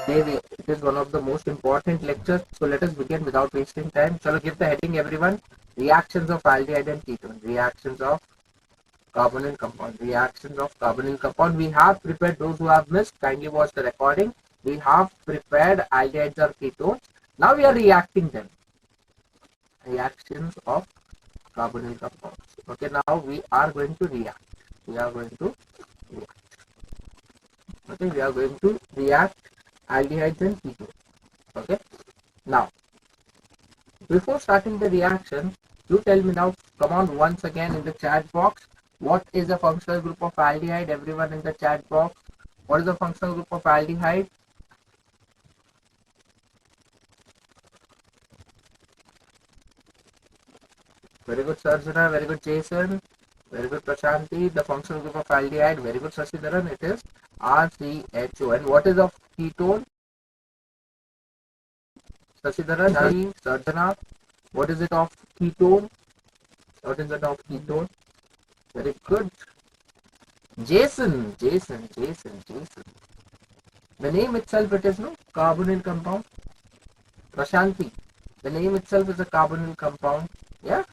It is one of the most important lectures. So let us begin without wasting time. Chalo, give the heading, everyone. Reactions of aldehyde and ketone. Reactions of carbonyl compound. Reactions of carbonyl compound. We have prepared, those who have missed, kindly watch the recording. We have prepared aldehydes or ketones. Now we are reacting them. Reactions of carbonyl compounds. Okay, now we are going to react. We are going to react. Okay, we are going to react aldehydes and ketones. Okay, now before starting the reaction, you tell me now, come on, once again in the chat box, what is a functional group of aldehyde? Everyone in the chat box, what is the functional group of aldehyde? Very good, Sarjana. Very good, Jason. Very good, Prashanti. The functional group of aldehyde. Very good, Sashidharan. It is RCHO. And what is of ketone? Sashidharan, Sarjana. What is it of ketone? What is it of ketone? Very good. Jason. The name itself, it is no carbonyl compound. Prashanti. The name itself is a carbonyl compound. Yeah.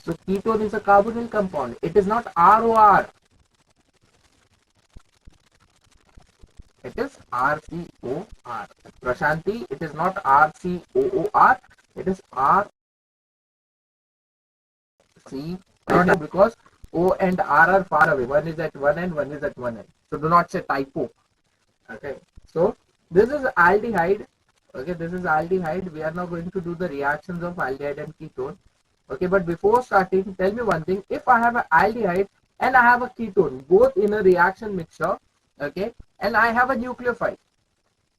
So ketone is a carbonyl compound. It is not ROR. It is RCOR. Prashanti, it is not RCOOR. It is RC. Because O and R are far away. One is at one end, one is at one end. So do not say typo. Okay. So this is aldehyde. Okay, this is aldehyde. We are now going to do the reactions of aldehyde and ketone. Okay, but before starting, tell me one thing. If I have an aldehyde and I have a ketone, both in a reaction mixture, okay, and I have a nucleophile.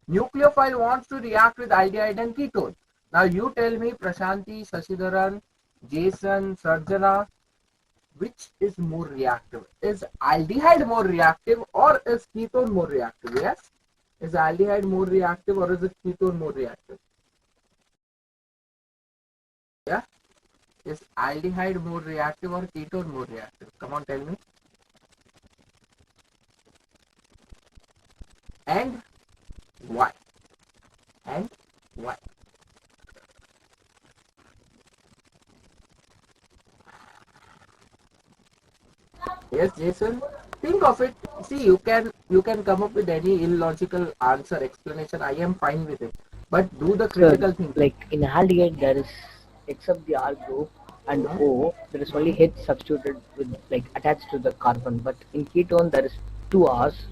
Nucleophile wants to react with aldehyde and ketone. Now you tell me, Prashanti, Sashidharan, Jason, Sarjana, which is more reactive? Is aldehyde more reactive or is ketone more reactive? Yes? Is aldehyde more reactive or is it ketone more reactive? Yeah? Is aldehyde more reactive or ketone more reactive? Come on, tell me. And why? And why? Yes, Jason. Think of it. See, you can come up with any illogical answer, explanation. I am fine with it. But do the critical thinking. Like in aldehyde, there is except the R group and O, there is only H substituted with like attached to the carbon. But in ketone, there is two R's,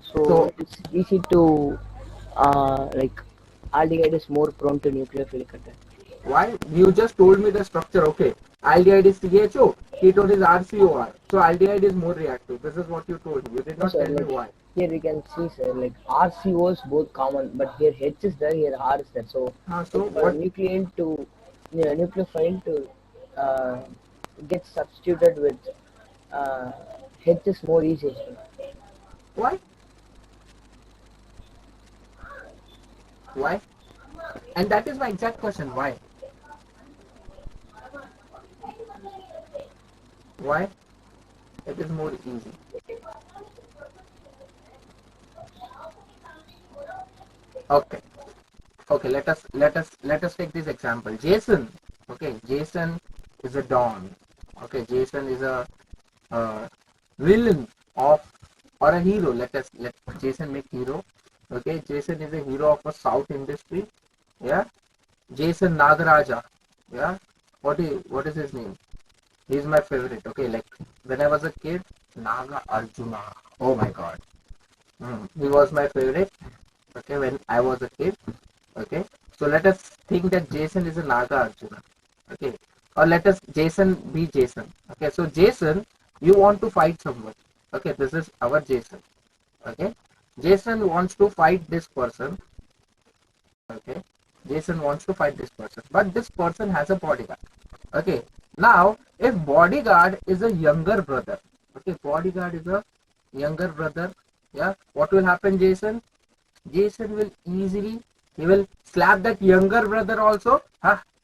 so it's easy to like aldehyde is more prone to nucleophilic attack. Why? You just told me the structure. Okay, aldehyde is CHO, ketone is RCOR. So aldehyde is more reactive. This is what you told me. You did not tell me why. Here we can see, sir, like RCO is both common, but here H is there, here R is there. So, so for nucleophile to get substituted with H is more easier. Sir. Why? Why? And that is my exact question. Why? Why? It is more easy. Okay. Okay, let us take this example. Jason. Okay, Jason is a Don. Okay, Jason is a villain of or a hero. Let Jason make hero. Okay, Jason is a hero of a South industry. Yeah. Jason Nagaraja. Yeah. What is his name? He's my favorite. Okay, like when I was a kid, Naga Arjuna. Oh my god. He was my favorite. Okay, when I was a kid. Okay, so let us think that Jason is a Naga Arjuna. Okay, or let us Jason be Jason. Okay, so Jason, you want to fight someone. Okay, this is our Jason. Okay, Jason wants to fight this person. Okay, Jason wants to fight this person, but this person has a bodyguard. Okay, now if bodyguard is a younger brother, okay, bodyguard is a younger brother. Yeah, what will happen, Jason? Jason will easily, he will slap that younger brother also.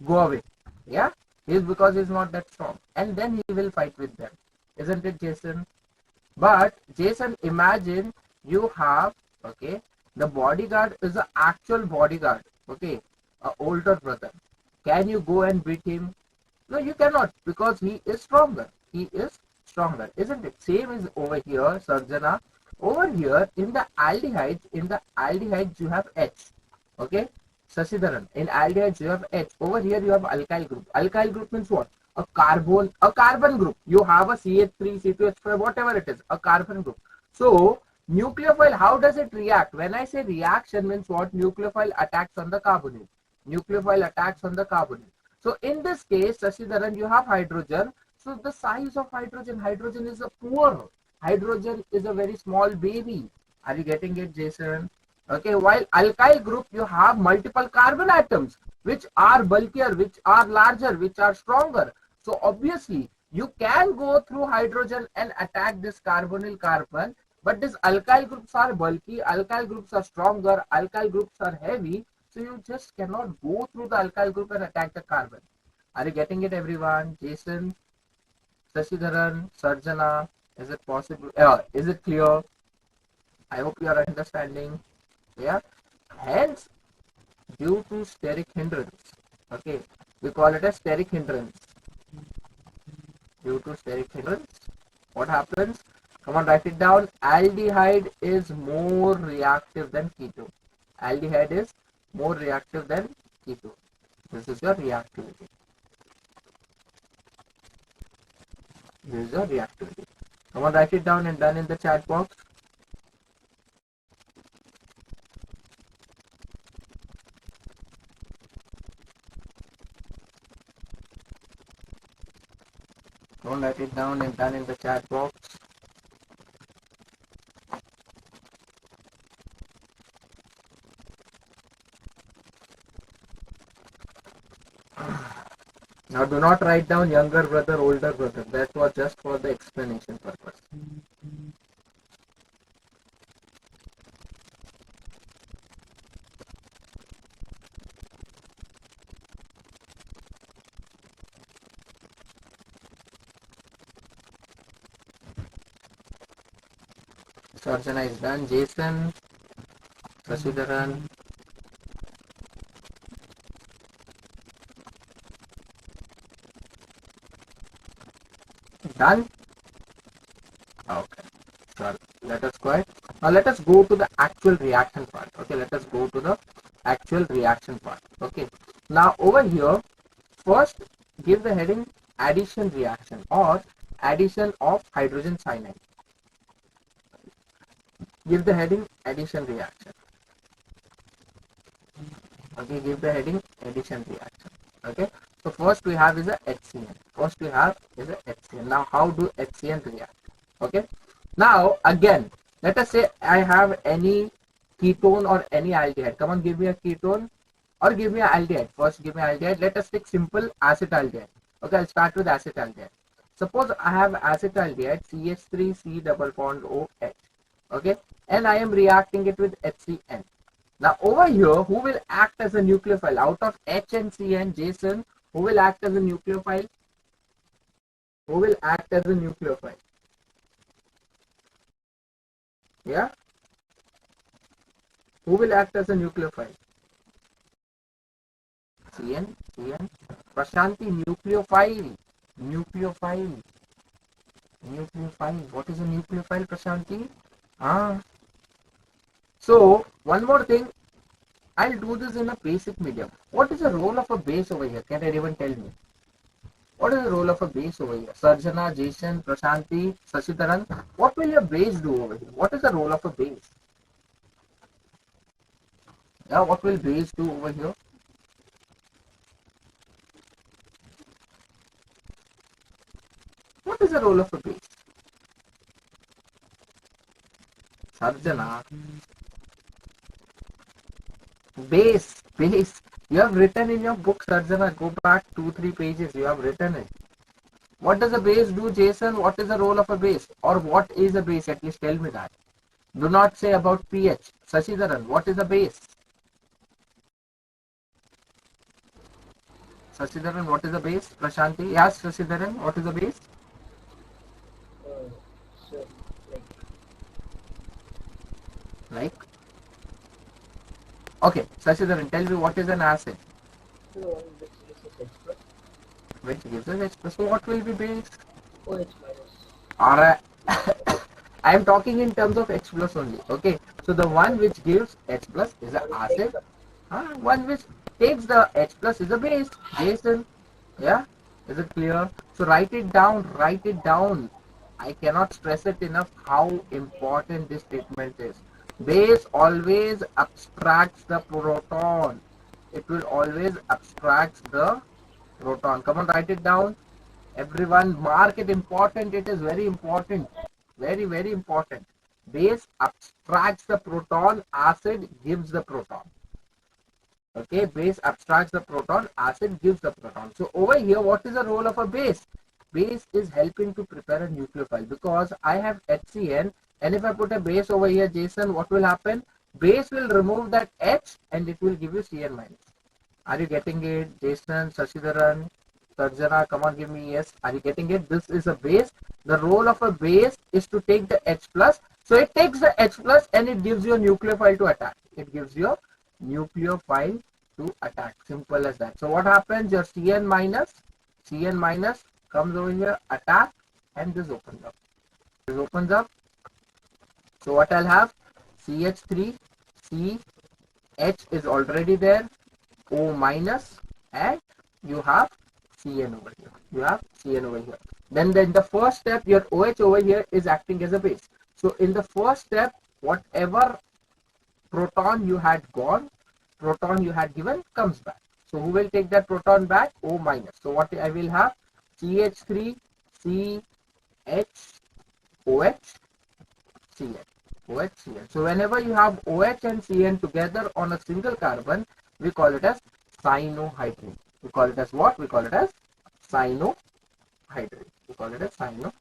Go away. Yeah, is because he's not that strong, and then he will fight with them, isn't it, Jason? But Jason, imagine you have, okay, The bodyguard is the actual bodyguard, okay, a older brother. Can you go and beat him? No, you cannot, because he is stronger. He is stronger, isn't it? Same is over here, Sarjana. Over here in the aldehydes you have H. Okay, Sasidaran. In aldehydes you have H. Over here you have alkyl group. Alkyl group means what? A carbon group. You have a CH3, C2H5, whatever it is, a carbon group. So nucleophile, how does it react? When I say reaction means what? Nucleophile attacks on the carbonyl. Nucleophile attacks on the carbonyl. So in this case, Sasidaran, you have hydrogen. So the size of hydrogen is a poor. Hydrogen is a very small baby. Are you getting it, Jason? Okay, while alkyl group, you have multiple carbon atoms, which are bulkier, which are larger, which are stronger. So obviously, you can go through hydrogen and attack this carbonyl carbon, but these alkyl groups are bulky, alkyl groups are stronger, alkyl groups are heavy, so you just cannot go through the alkyl group and attack the carbon. Are you getting it, everyone? Jason, Sasidaran, Sarjana, is it possible? Is it clear? I hope you are understanding. Yeah. Hence, due to steric hindrance, okay, we call it a steric hindrance. Due to steric hindrance, what happens? Come on, write it down. Aldehyde is more reactive than ketone. Aldehyde is more reactive than ketone. This is your reactivity. This is your reactivity. Come on, write it down and done in the chat box. Don't write it down and done in the chat box. Now do not write down younger brother, older brother. That was just for the explanation purpose. Sarjana is done. Jason, Sasidaran. Done? Okay. So let us go ahead. Now let us go to the actual reaction part. Okay, let us go to the actual reaction part. Okay. Now over here, first give the heading addition reaction or addition of hydrogen cyanide. Give the heading addition reaction. Okay, give the heading addition reaction. Okay, so first we have is a HCN. First we have is a HCN. Now how do HCN react? Okay, now again let us say I have any ketone or any aldehyde. Come on, give me a ketone or give me an aldehyde. First give me aldehyde. Let us take simple acetaldehyde. Okay, I'll start with acetaldehyde. Suppose I have acetaldehyde CH3 C double bond OH. Okay, and I am reacting it with HCN. Now over here, who will act as a nucleophile? Out of H and CN, Jason, who will act as a nucleophile? Who will act as a nucleophile? Yeah? Who will act as a nucleophile? CN. Prashanti, nucleophile. Nucleophile. What is a nucleophile, Prashanti? So, one more thing. I'll do this in a basic medium. What is the role of a base over here? Can anyone tell me? What is the role of a base over here? Sarjana, Jason, Prashanti, Sasidaran. What will your base do over here? What is the role of a base? Yeah, what will base do over here? What is the role of a base? Sarjana. Base. You have written in your book, Sarjana. Go back 2-3 pages. You have written it. What does a base do, Jason? What is the role of a base? Or what is a base? At least tell me that. Do not say about pH. Sasidaran, what is a base? Sasidaran, what is a base? Prashanti, yes, Sasidaran, what is a base? So Like? Okay, Sashidharan, tell me what is an acid? The one which gives us H plus, Which gives us H plus. So what will be base? OH minus. Alright. I am talking in terms of H plus only. Okay. So the one which gives H plus is an One takes acid. the One which takes the H plus is a base. Jason. Yeah. Is it clear? So write it down. Write it down. I cannot stress it enough how important this statement is. Base always abstracts the proton. It will always abstract the proton. Come on, write it down. Everyone, mark it important. It is very important. Very, very important. Base abstracts the proton. Acid gives the proton. Okay, base abstracts the proton, acid gives the proton. So over here, what is the role of a base? Base is helping to prepare a nucleophile because I have HCN, and if I put a base over here, Jason, what will happen? Base will remove that H and it will give you Cn minus. Are you getting it? Jason, Sashidharan, Sarjana, come on, give me yes. Are you getting it? This is a base. The role of a base is to take the H plus. So it takes the H plus and it gives you a nucleophile to attack. It gives you a nucleophile to attack. Simple as that. So what happens? Your Cn minus comes over here, attack, and this opens up. This opens up. So what I'll have? CH3, C, H is already there, O minus, and you have Cn over here. You have Cn over here. Then in the first step, your OH over here is acting as a base. So in the first step, whatever proton you had given comes back. So who will take that proton back? O minus. So what I will have? CH3, C, H, OH, Cn. OH, Cn. So whenever you have OH and Cn together on a single carbon, we call it as cyanohydrin. We call it as what? We call it as cyanohydrin. We call it as cyanohydrin.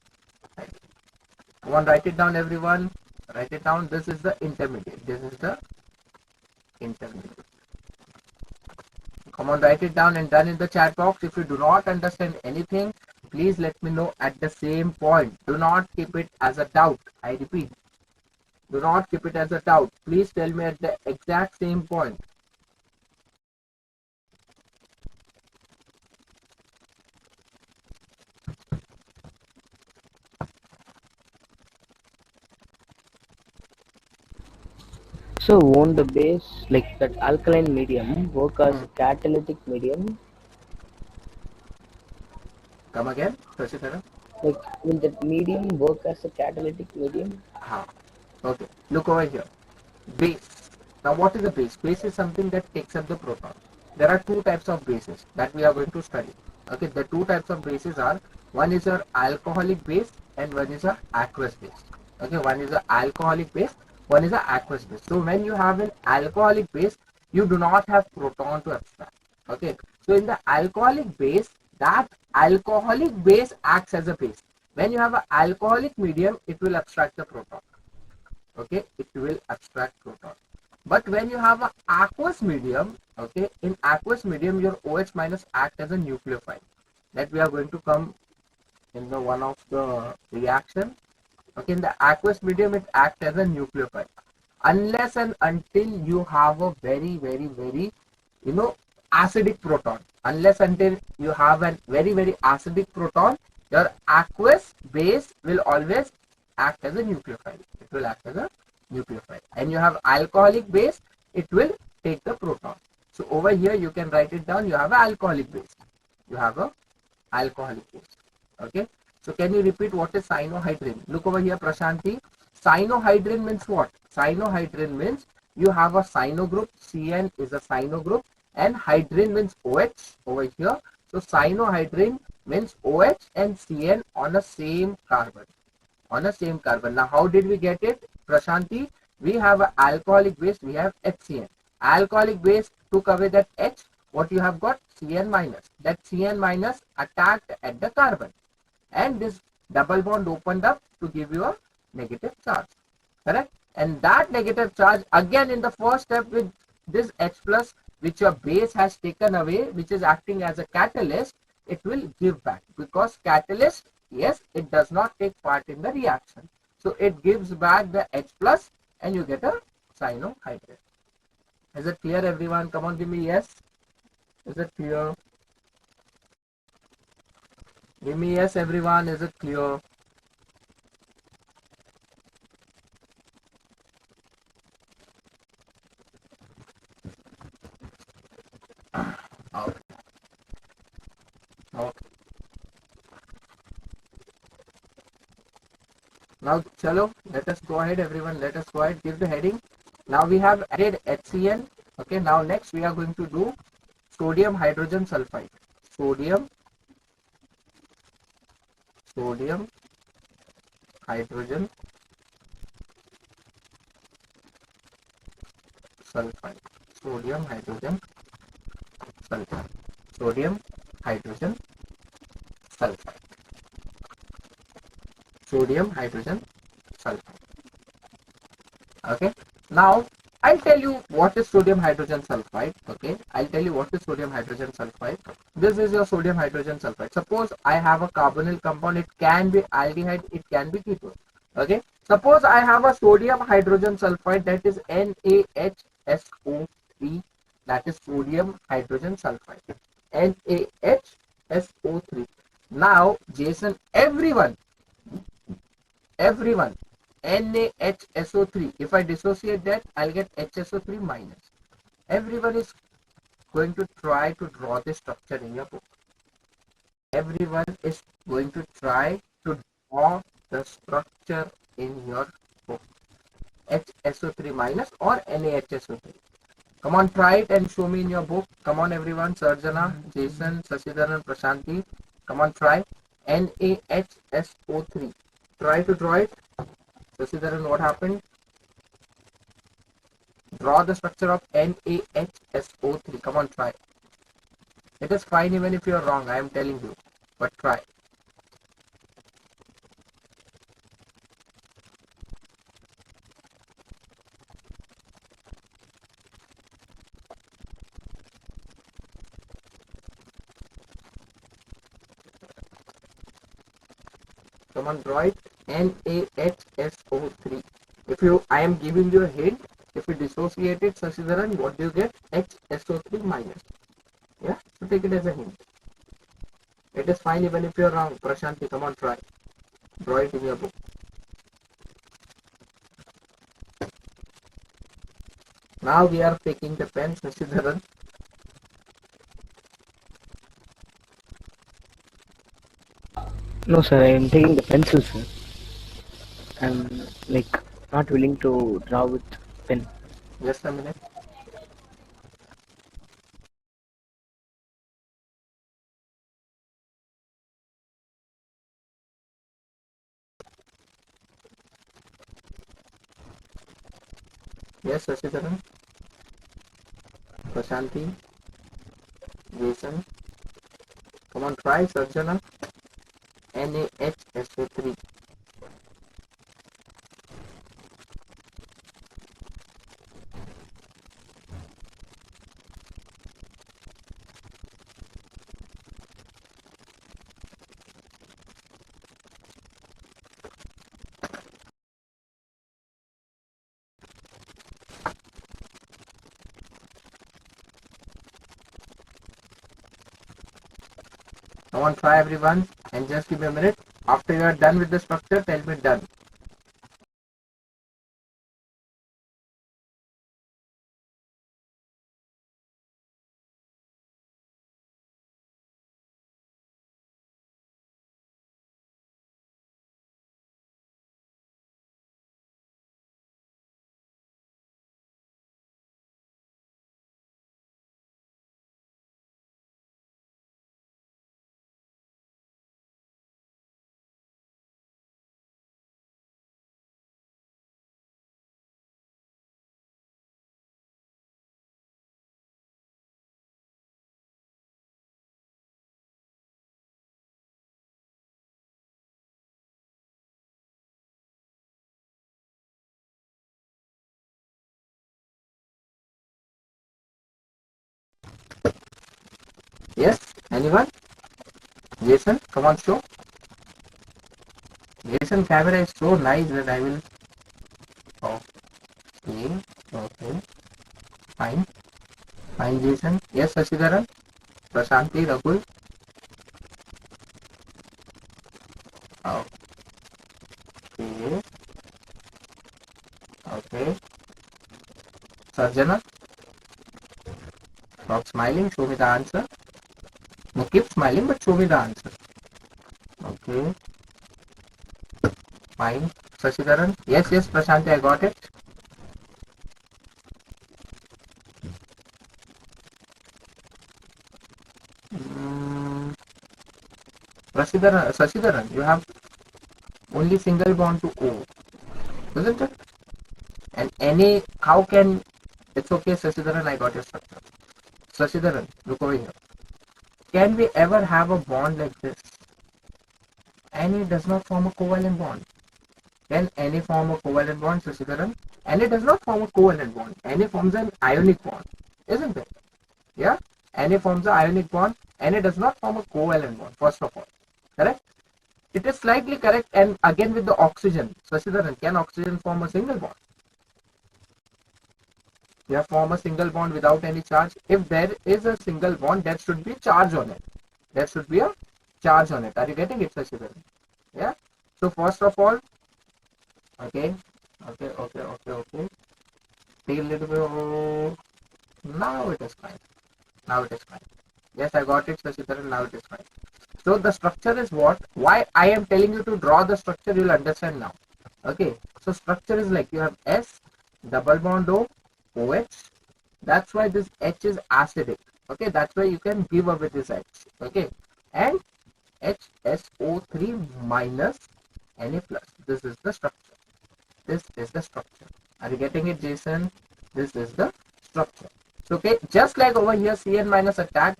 Come on, write it down, everyone. Write it down. This is the intermediate. This is the intermediate. Come on, write it down and done in the chat box. If you do not understand anything, please let me know at the same point. Do not keep it as a doubt. I repeat, do not keep it as a doubt. Please tell me at the exact same point. So won't the base, like that alkaline medium, work as a catalytic medium? Come again, Sashidhara. Like will that medium work as a catalytic medium? Okay, look over here. Base. Now what is a base? Base is something that takes up the proton. There are two types of bases that we are going to study. Okay, the two types of bases are, one is your alcoholic base and one is a aqueous base. Okay, one is a alcoholic base, one is a aqueous base. So when you have an alcoholic base, you do not have proton to abstract. Okay, so in the alcoholic base, that alcoholic base acts as a base. When you have an alcoholic medium, it will abstract the proton. Okay, it will abstract proton. But when you have an aqueous medium, okay, in aqueous medium your OH minus act as a nucleophile. That we are going to come in the one of the reaction. Okay, in the aqueous medium it acts as a nucleophile. Unless and until you have a very, very, very, acidic proton. Unless until you have a very, very acidic proton, your aqueous base will always act as a nucleophile. It will act as a nucleophile. And you have alcoholic base, it will take the proton. So over here you can write it down. You have an alcoholic base. You have a alcoholic base. Okay. So can you repeat what is cyanohydrin? Look over here, Prashanti. Cyanohydrin means what? Cyanohydrin means you have a cyano group. Cn is a cyano group, and hydrin means OH over here. So cyanohydrin means OH and Cn on a same carbon. On a same carbon. Now how did we get it, Prashanti? We have an alcoholic base, we have HCN. Alcoholic base took away that H. What you have got? Cn minus. That Cn minus attacked at the carbon, and this double bond opened up to give you a negative charge. Correct? And that negative charge again in the first step with this H plus, which your base has taken away, which is acting as a catalyst, it will give back, because catalyst, yes, it does not take part in the reaction. So it gives back the H plus and you get a cyanohydrin. Is it clear, everyone? Come on, give me yes. Is it clear? Give me yes, everyone. Is it clear? Okay. Okay. Now, chalo, let us go ahead, everyone. Let us go ahead. Give the heading. Now we have added HCl. Okay. Now next we are going to do sodium hydrogen sulfide. Sodium hydrogen sulfide. Sodium hydrogen sulfide. Sodium hydrogen sulfide. Sodium hydrogen sulfide. Okay. Now I'll tell you what is sodium hydrogen sulfide. Okay. I'll tell you what is sodium hydrogen sulfide. This is your sodium hydrogen sulfide. Suppose I have a carbonyl compound. It can be aldehyde. It can be ketone. Okay. Suppose I have a sodium hydrogen sulfide, that is NaHSO3. That is sodium hydrogen sulfide. NaHSO3. Now, Jason, everyone, NaHSO3. If I dissociate that, I'll get HSO3 minus. Everyone is going to try to draw the structure in your book. Everyone is going to try to draw the structure in your book. HSO3 minus or NaHSO3. Come on, try it and show me in your book. Come on, everyone. Sarjana, Jason, Sasidharan, Prashanti. Come on, try. NaHSO3. Try to draw it. Sasidharan, what happened? Draw the structure of NaHSO3. Come on, try. It is fine even if you are wrong, I am telling you. But try. Come on, draw it. NaHSO3. I am giving you a hint. If you dissociate it, Sasidharan, what do you get? HSO3 minus. Yeah, so take it as a hint. It is fine even if you are wrong. Prashanti, come on, try. Draw it in your book. Now we are taking the pen, Sasidharan. No, sir, I am taking the pencil, sir. I'm like not willing to draw with pen. Just a minute. Yes, Sasidharan. Prashanti. Jason. Come on, try, Sarjana. NaHSO3. Come on, try, everyone, and just give me a minute. After you are done with the structure, tell me done. Yes, anyone? Jason, come on, show. Jason, camera is so nice that I will. Okay, okay, fine. Fine, Jason. Yes, Sashidharan. Prashanti, Ragul. Okay. Okay. Sarjana. Stop smiling. Show me the answer. No, keep smiling, but show me the answer. Okay. Fine. Sashidharan. Yes, yes, Prashanti, I got it. Mm, Sashidharan, you have only single bond to O, isn't it? And any, how can, it's okay, Sashidharan, I got your structure. Sashidharan, look over here. Can we ever have a bond like this? Any does not form a covalent bond. Can any form a covalent bond, Sashidharan? Any does not form a covalent bond. Any forms an ionic bond, isn't it? Yeah? Any forms an ionic bond. Any does not form a covalent bond, first of all. Correct? It is slightly correct, and again with the oxygen. Sashidharan, can oxygen form a single bond? You form a single bond without any charge. If there is a single bond, there should be charge on it. There should be a charge on it. Are you getting it, Sashidharan? Yeah. So first of all, okay. Take a little bit. Now it is fine. Now it is fine. Yes, I got it, Sashidharan. Now it is fine. So the structure is what? Why I am telling you to draw the structure, you will understand now. Okay. So structure is like you have S, double bond O, OH. That's why this H is acidic. Okay. That's why you can give away this H. Okay. And HSO3 minus Na plus. This is the structure. This is the structure. Are you getting it, Jason? This is the structure. So, okay. Just like over here, Cn minus attack.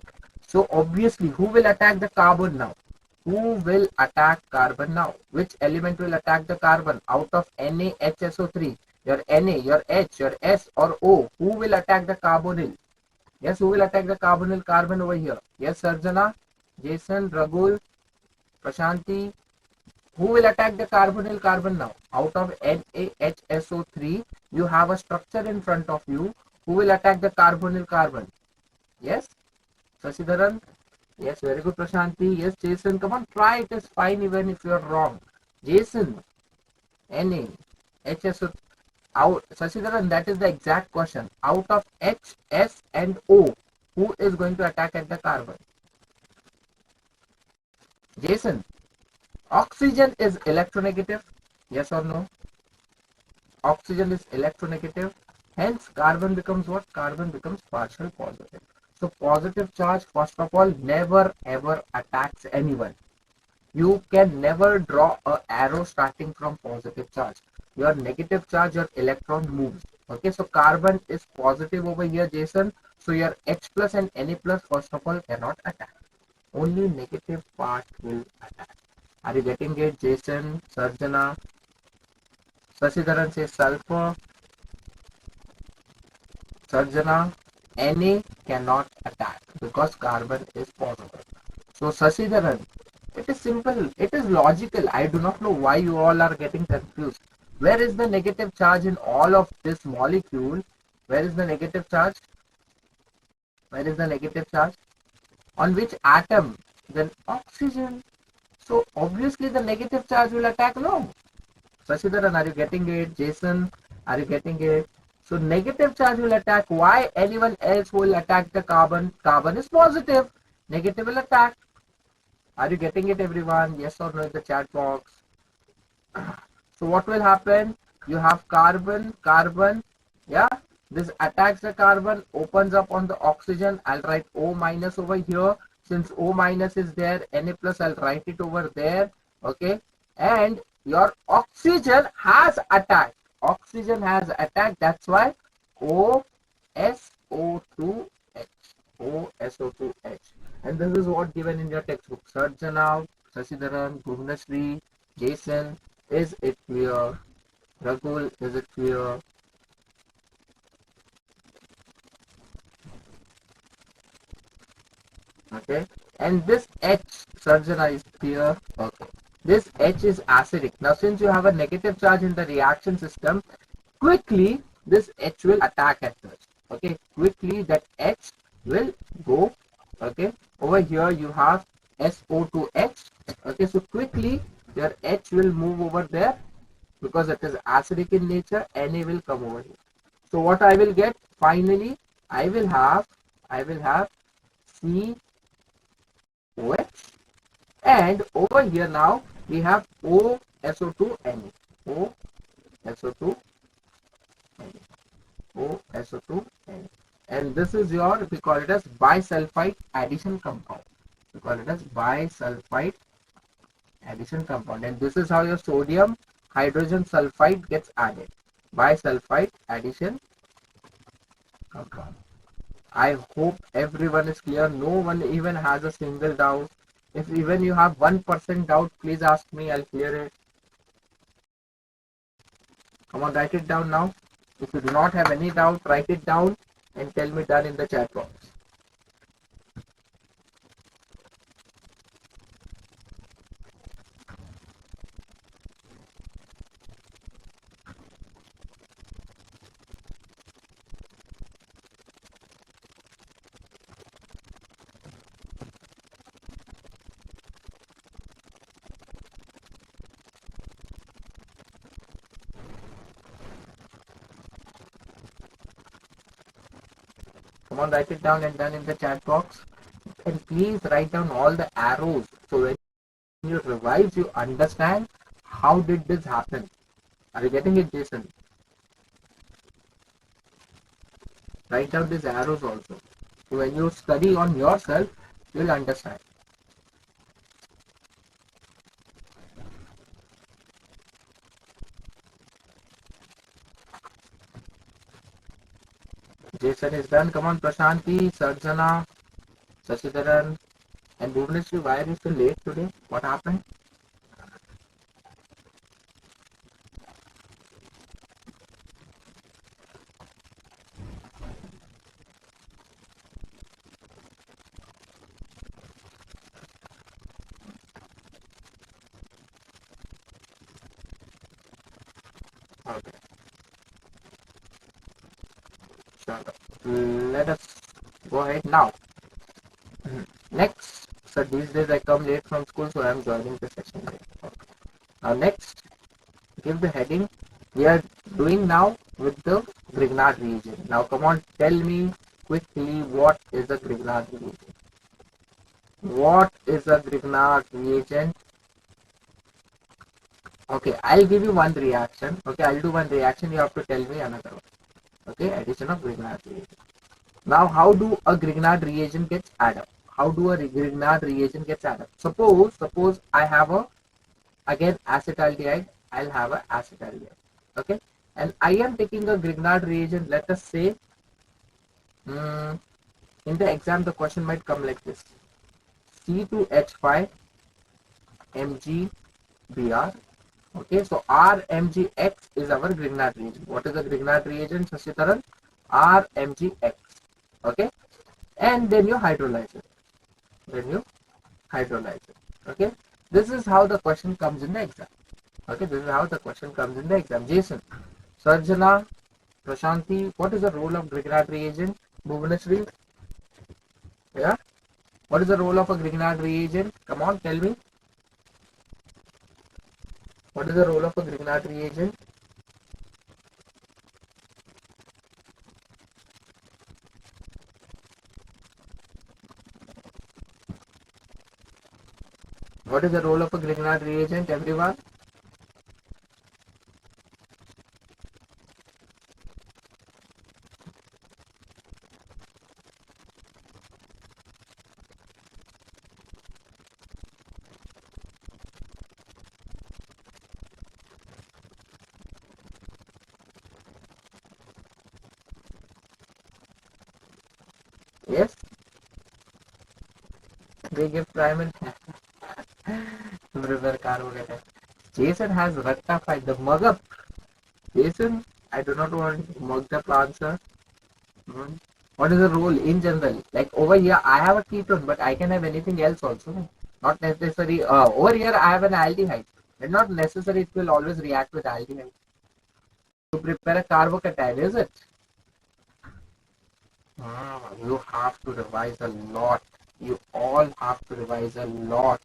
So obviously, who will attack the carbon now? Who will attack carbon now? Which element will attack the carbon out of NaHSO3? Your Na, your H, your S or O. Who will attack the carbonyl? Yes, who will attack the carbonyl carbon over here? Yes, Sarjana, Jason, Ragul, Prashanti. Who will attack the carbonyl carbon now? Out of NaHSO3, you have a structure in front of you. Who will attack the carbonyl carbon? Yes? Sashidharan? Yes, very good, Prashanti. Yes, Jason, come on, try. It is fine even if you are wrong. Jason, Na, HSO, out. Sashidharan, that is the exact question. Out of H, S and O, who is going to attack at the carbon? Jason, oxygen is electronegative. Yes or no? Oxygen is electronegative. Hence, carbon becomes what? Carbon becomes partial positive. So positive charge, first of all, never ever attacks anyone. You can never draw an arrow starting from positive charge. Your negative charge, your electron moves. Okay, so carbon is positive over here, Jason. So your H plus and Na plus, first of all, cannot attack. Only negative part will attack. Are you getting it, Jason, Sarjana? Sashidharan says sulfur. Sarjana, Na cannot attack because carbon is positive. So Sashidharan, it is simple, it is logical. I do not know why you all are getting confused. Where is the negative charge in all of this molecule? Where is the negative charge? Where is the negative charge? On which atom? Then oxygen. So obviously the negative charge will attack no. Sashidharan, are you getting it? Jason, are you getting it? So negative charge will attack. Why anyone else will attack the carbon? Carbon is positive. Negative will attack. Are you getting it, everyone? Yes or no in the chat box? So what will happen? You have carbon, carbon. Yeah. This attacks the carbon, opens up on the oxygen. I'll write O minus over here. Since O minus is there, Na plus, I'll write it over there. Okay. And your oxygen has attacked. Oxygen has attacked. That's why OSO2H. OSO2H. And this is what given in your textbook. Sarjana, Sashidharan, Bhuvanashri, Jason. Is it clear? Ragul, is it clear? Okay. And this H, Sarjana, is clear. Okay. This H is acidic. Now, since you have a negative charge in the reaction system, quickly this H will attack at first. Okay. Quickly that H here you have SO2H. Okay, so quickly your H will move over there because it is acidic in nature. Na will come over here. So what I will get finally, I will have COH, and over here now we have OSO2Na. OSO2 OSO2Na. And this is your, we call it as bisulfite addition compound. We call it as bisulfite addition compound. And this is how your sodium hydrogen sulfide gets added. Bisulfite addition compound. I hope everyone is clear. No one even has a single doubt. If even you have 1% doubt, please ask me. I'll clear it. Come on, write it down now. If you do not have any doubt, write it down and tell me done in the chat box. Come on, write it down and done in the chat box. And please write down all the arrows. So when you revise, you understand how did this happen. Are you getting it, Jason? Write down these arrows also. So when you study on yourself, you'll understand. Jason is done. Come on, Prashanti, Sarjana, Sasidaran, and Bhuvaneshwari. Why are you so late today? What happened? Okay. Sure. Let us go ahead now. Next. So these days I come late from school, so I am joining the session late. Okay. Now next, give the heading. We are doing now with the Grignard reagent. Now come on, tell me quickly what is a Grignard reagent. What is a Grignard reagent? Okay, I'll give you one reaction. Okay, I'll do one reaction. You have to tell me another one. Okay, addition of Grignard reagent. Now, how do a Grignard reagent gets added? How do a Grignard reagent gets added? Suppose I have a, again, acetaldehyde. I'll have a acetaldehyde. Okay, and I am taking a Grignard reagent. Let us say, in the exam, the question might come like this: C2H5 MgBr. Okay, so RMgX is our Grignard reagent. What is the Grignard reagent, Sasitaran? RMgX. Okay, and then you hydrolyze it. Okay, this is how the question comes in the exam. Okay, this is how the question comes in the exam. Jason, Sarjana, Prashanti, what is the role of Grignard reagent? Bhuvaneshwari, yeah, what is the role of a Grignard reagent? Come on, tell me. What is the role of a Grignard reagent? What is the role of a Grignard reagent, everyone? Yes, they give primary. Jason has rectified the mug up. Jason, I do not want mugged up answer. What is the role in general? Like over here, I have a ketone, but I can have anything else also. Not necessary. Over here, I have an aldehyde. It's not necessary it will always react with aldehyde. To prepare a carbocation, is it? You have to revise a lot. You all have to revise a lot.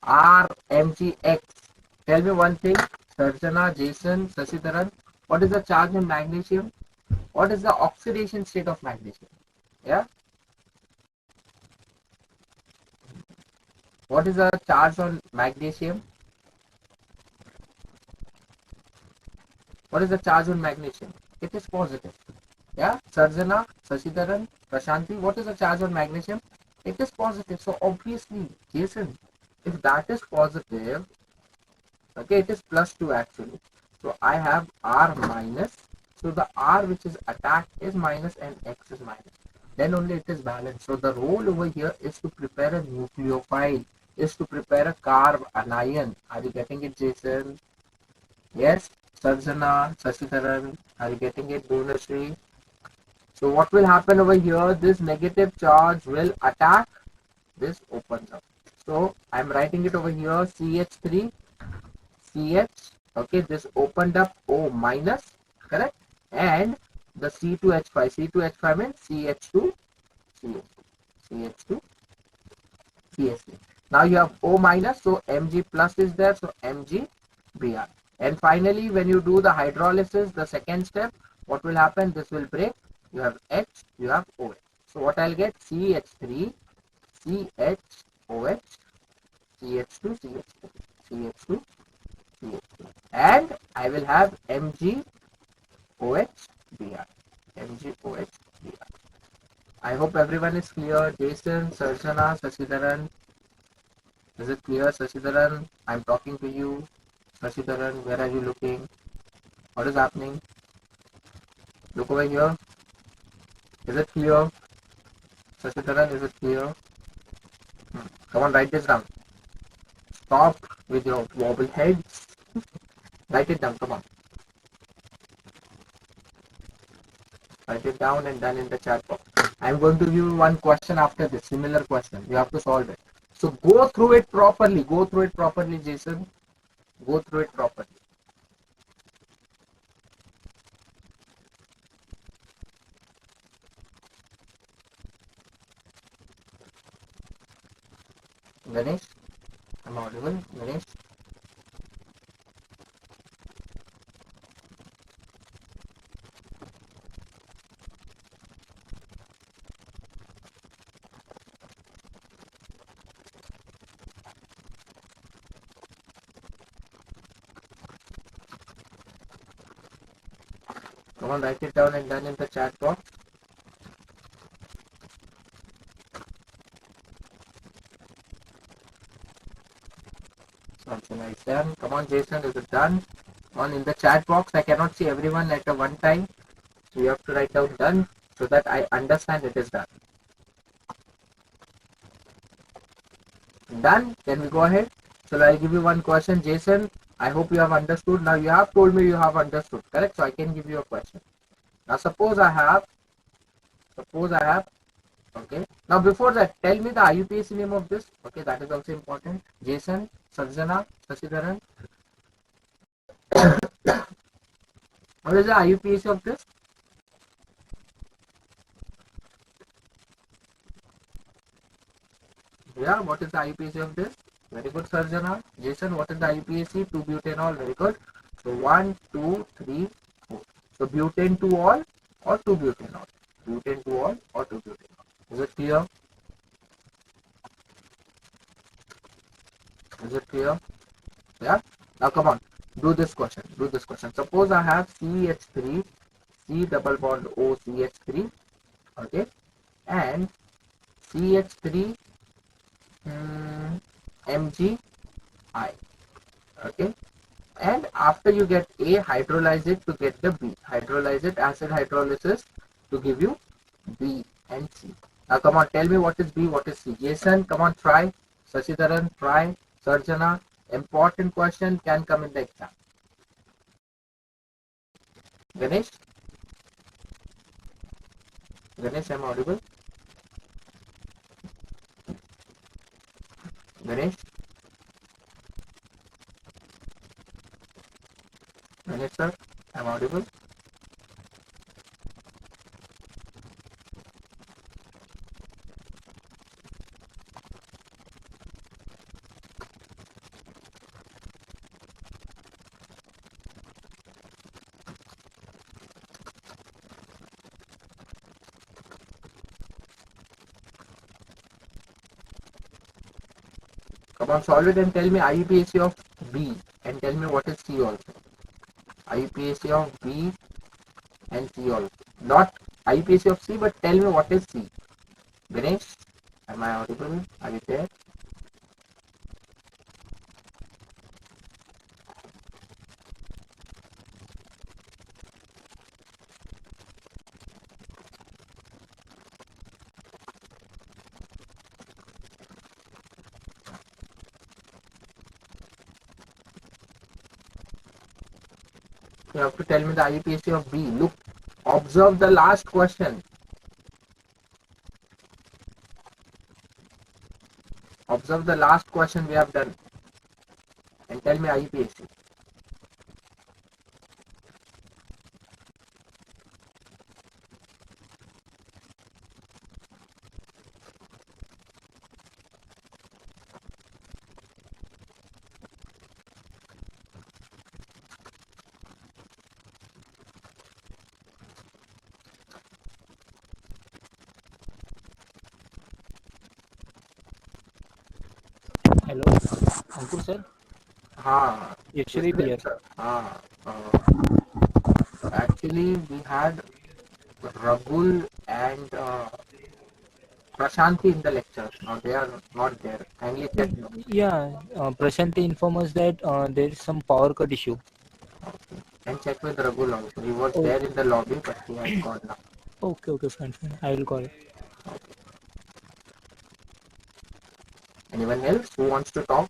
RMGX. Tell me one thing, Sarjana, Jason, Sasidharan, what is the charge on magnesium? What is the oxidation state of magnesium? Yeah. What is the charge on magnesium? What is the charge on magnesium? It is positive. Yeah. Sarjana, Sasidharan, Prashanti, what is the charge on magnesium? It is positive. So obviously, Jason, if that is positive, okay, it is plus 2 actually. So I have R minus. So the R which is attacked is minus and X is minus. Then only it is balanced. So the role over here is to prepare a nucleophile, is to prepare a carb anion. Are you getting it, Jason? Yes. Sarjana, Sasidharan, are you getting it, Bhuvneshri? So what will happen over here? This negative charge will attack. This opens up. So I'm writing it over here, CH3, CH. Okay, this opened up O minus, correct? And the C2H5, C2H5 means CH2, CH2, CH2, CH3. Now you have O minus, so Mg plus is there, so MgBr. And finally, when you do the hydrolysis, the second step, what will happen? This will break. You have H, you have OH. So what I'll get? CH3, CHOH, CH2, CH2, CH2, CH2. And I will have MgOH Br. MgOH Br. I hope everyone is clear. Jason, Sarjana, Sasidharan. Is it clear, Sasidharan? I'm talking to you. Sasidharan, where are you looking? What is happening? Look over here. Is it clear? Sasidharan, is it clear? Come on, write this down. Stop with your wobble heads. Write it down, come on. Write it down and done in the chat box. I'm going to give you one question after this, similar question. You have to solve it. So go through it properly. Go through it properly, Jason. Go through it properly. Ganesh, I'm audible. Ganesh. Come on, write it down and done in the chat box. Something like that. Come on, Jason, is it done? On in the chat box, I cannot see everyone at a one time. So you have to write down done so that I understand it is done. Done? Can we go ahead? So I'll give you one question, Jason. I hope you have understood. Now you have told me you have understood, correct? So I can give you a question. Now suppose I have, okay. Now before that, tell me the IUPAC name of this. Okay, that is also important. Jason, Sarjana, Sasidharan. What is the IUPAC of this? Yeah, what is the IUPAC of this? Very good, Sarjana. Jason, what is the IUPAC? 2-butanol. Very good. So 1, 2, 3, 4. So butane to all or 2-butanol? Butane to all or 2-butanol? Is it clear? Is it clear? Yeah. Now come on. Do this question. Do this question. Suppose I have CH3, C double bond O CH3. Okay. And CH3 Mgi. Okay. And after you get A, hydrolyze it to get the B. Hydrolyze it, acid hydrolysis to give you B and C. Now come on, tell me what is B, what is C. Jason, come on, try. Sasidharan, try. Sarjana, important question can come in the exam. Ganesh? Ganesh, am I audible? Ganesh? Ganesh sir, am I audible? Come on, solve it and tell me IUPAC of B and tell me what is C also. IUPAC of B and C also. Not IUPAC of C, but tell me what is C. Ganesh, am I audible? Are you there? You have to tell me the IUPAC of B. Look, observe the last question. Observe the last question we have done and tell me IUPAC. Hello, Ankur sir. हाँ, Actually clear. हाँ, actually we had Ragul and Prashanti in the lecture. Now they are not there. Kindly check. Yeah, Prashanti informed us that there is some power cut issue. Okay. And check with Ragul also. He was Oh, there in the lobby, but he has gone now. okay, fine. I will call. Okay. Anyone else who wants to talk?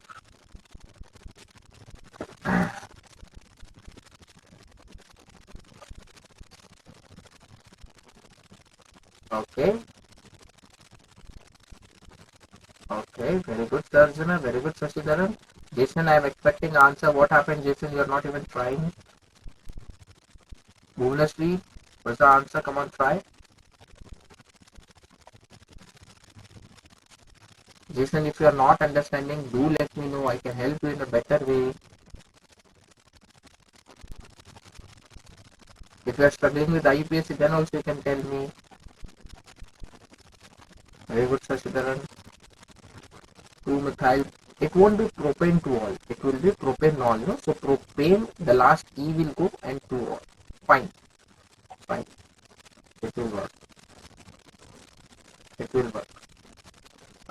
Okay. Okay. Very good, Sarjana. Very good, Sashidharan. Jason, I am expecting answer. What happened, Jason? You are not even trying. Bhuvneshri, what's the answer? Come on, try. Jason, if you are not understanding, do let me know. I can help you in a better way. If you are struggling with IUPAC, then also you can tell me. Very good, Sashidharan. 2-methyl. It won't be propane 2-ol. It will be propanol. No? So propane, the last E will go and 2-ol. Fine. Fine. It will work. It will work.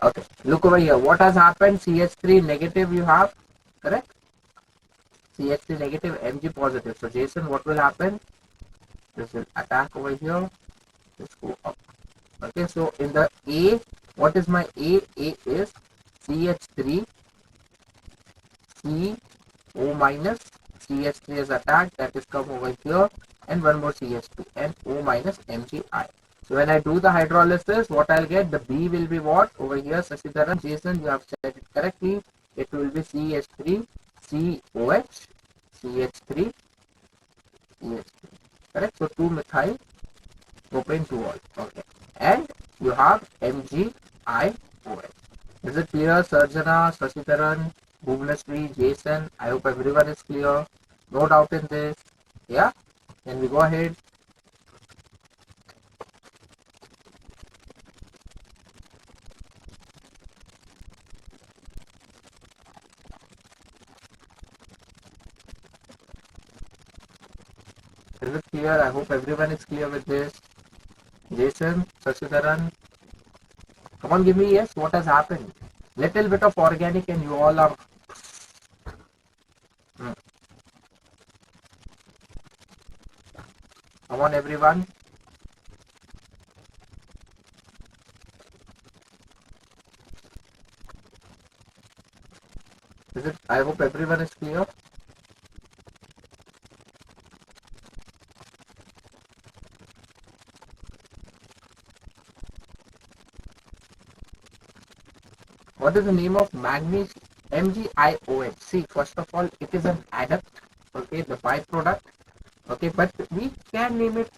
Okay. Look over here. What has happened? CH3 negative you have. Correct? CH3 negative, Mg positive. So Jason, what will happen? This will attack over here. This go up. Okay. So in the A, what is my A? A is CH3 CO minus, CH3 is attacked, that is come over here, and one more CH2 and O minus Mgi. So when I do the hydrolysis, what I'll get? The B will be what? Over here, Sashidharan, Jason, you have said it correctly. It will be CH3 COH, CH3 CH3. Correct? So 2-methyl propane 2-ol. Okay. And you have MgIOH. Is it clear, Sarjana, Sashidharan, Bhuvneshri, Jason? I hope everyone is clear. No doubt in this. Yeah? Can we go ahead? Is it clear? I hope everyone is clear with this. Jason, Sashidharan, come on, give me yes. What has happened? Little bit of organic and you all are. Hmm. Come on, everyone. Is it? I hope everyone is clear. What is the name of manganese MgIOH? See, first of all, it is an adduct, okay, the byproduct, okay, but we can name it.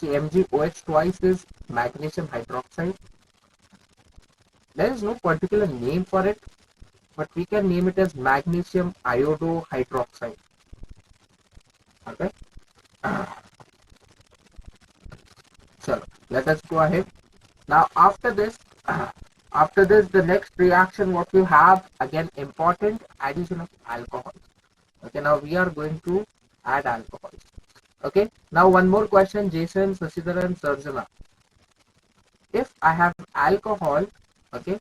See, MgOH twice is magnesium hydroxide. There is no particular name for it, but we can name it as magnesium iodohydroxide. Okay. So let us go ahead. Now after this, After this, the next reaction what we have, again important, addition of alcohol. Okay, now we are going to add alcohol. Okay, now one more question, Jason, Sasidhar and Sarjana. If I have alcohol, okay,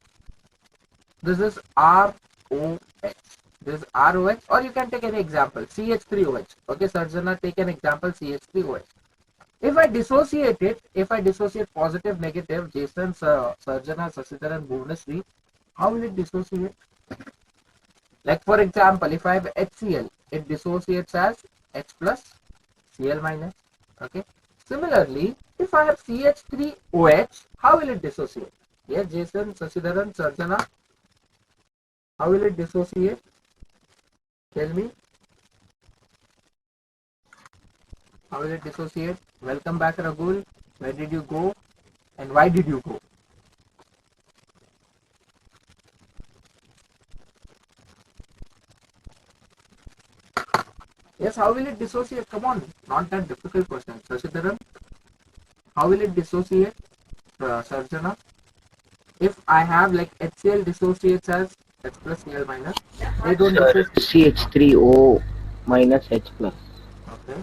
this is ROH. This is ROH, or you can take any example, CH3OH. Okay, Sarjana, take an example, CH3OH. If I dissociate it, if I dissociate positive, negative, Jason, Sarjana, Sasidhar and Bhuvaneshwari, how will it dissociate? Like for example, if I have HCl, it dissociates as H plus Cl minus. Okay. Similarly, if I have CH3OH, how will it dissociate? Yes, Jason, Sasidharan, Sarjana, how will it dissociate? Tell me. How will it dissociate? Welcome back, Ragul. Where did you go? And why did you go? Yes, how will it dissociate? Come on, not that difficult question. Sasidharan, how will it dissociate? Sarjana, if I have like HCl dissociates as H plus Cl minus, they don't dissociate. CH3O minus H plus. Okay,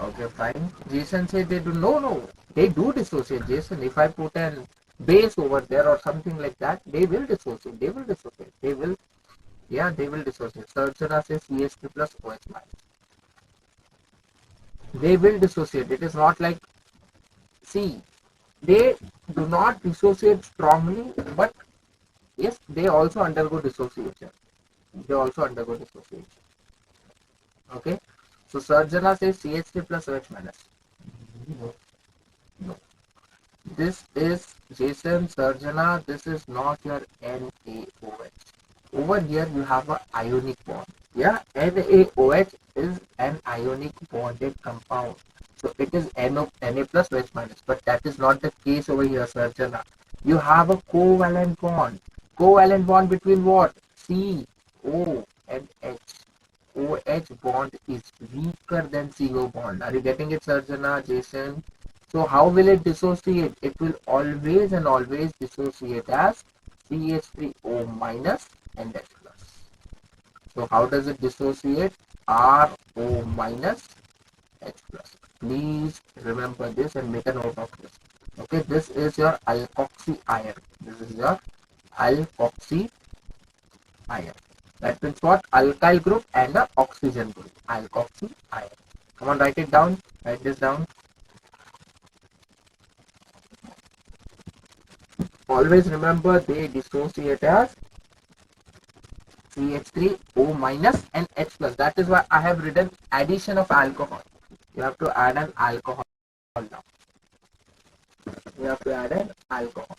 okay, fine. Jason said they do. No, no, they do dissociate. Jason, if I put an base over there or something like that, they will dissociate. They will dissociate. They will, yeah, they will dissociate. Sarjana says CH3 plus OH minus. They will dissociate. It is not like, see, they do not dissociate strongly, but yes, they also undergo dissociation. They also undergo dissociation. Okay. So Sarjana says CH3 plus OH minus. No. No. This is Jason, Sarjana. This is not your NaOH. Over here you have an ionic bond. Yeah, NaOH is an ionic bonded compound. So it is Na plus OH minus. But that is not the case over here, Sarjana. You have a covalent bond. Covalent bond between what? C, O and H. OH bond is weaker than CO bond. Are you getting it, Sarjana, Jason? So how will it dissociate? It will always and always dissociate as CH3O minus and H plus. So how does it dissociate? RO minus H plus. Please remember this and make a note of this. Okay, this is your alkoxy ion. This is your alkoxy ion. That means what? Alkyl group and the oxygen group. Alkoxy ion. Come on, write it down. Write this down. Always remember they dissociate as CH3O minus and H plus. That is why I have written addition of alcohol. You have to add an alcohol now. You have to add an alcohol.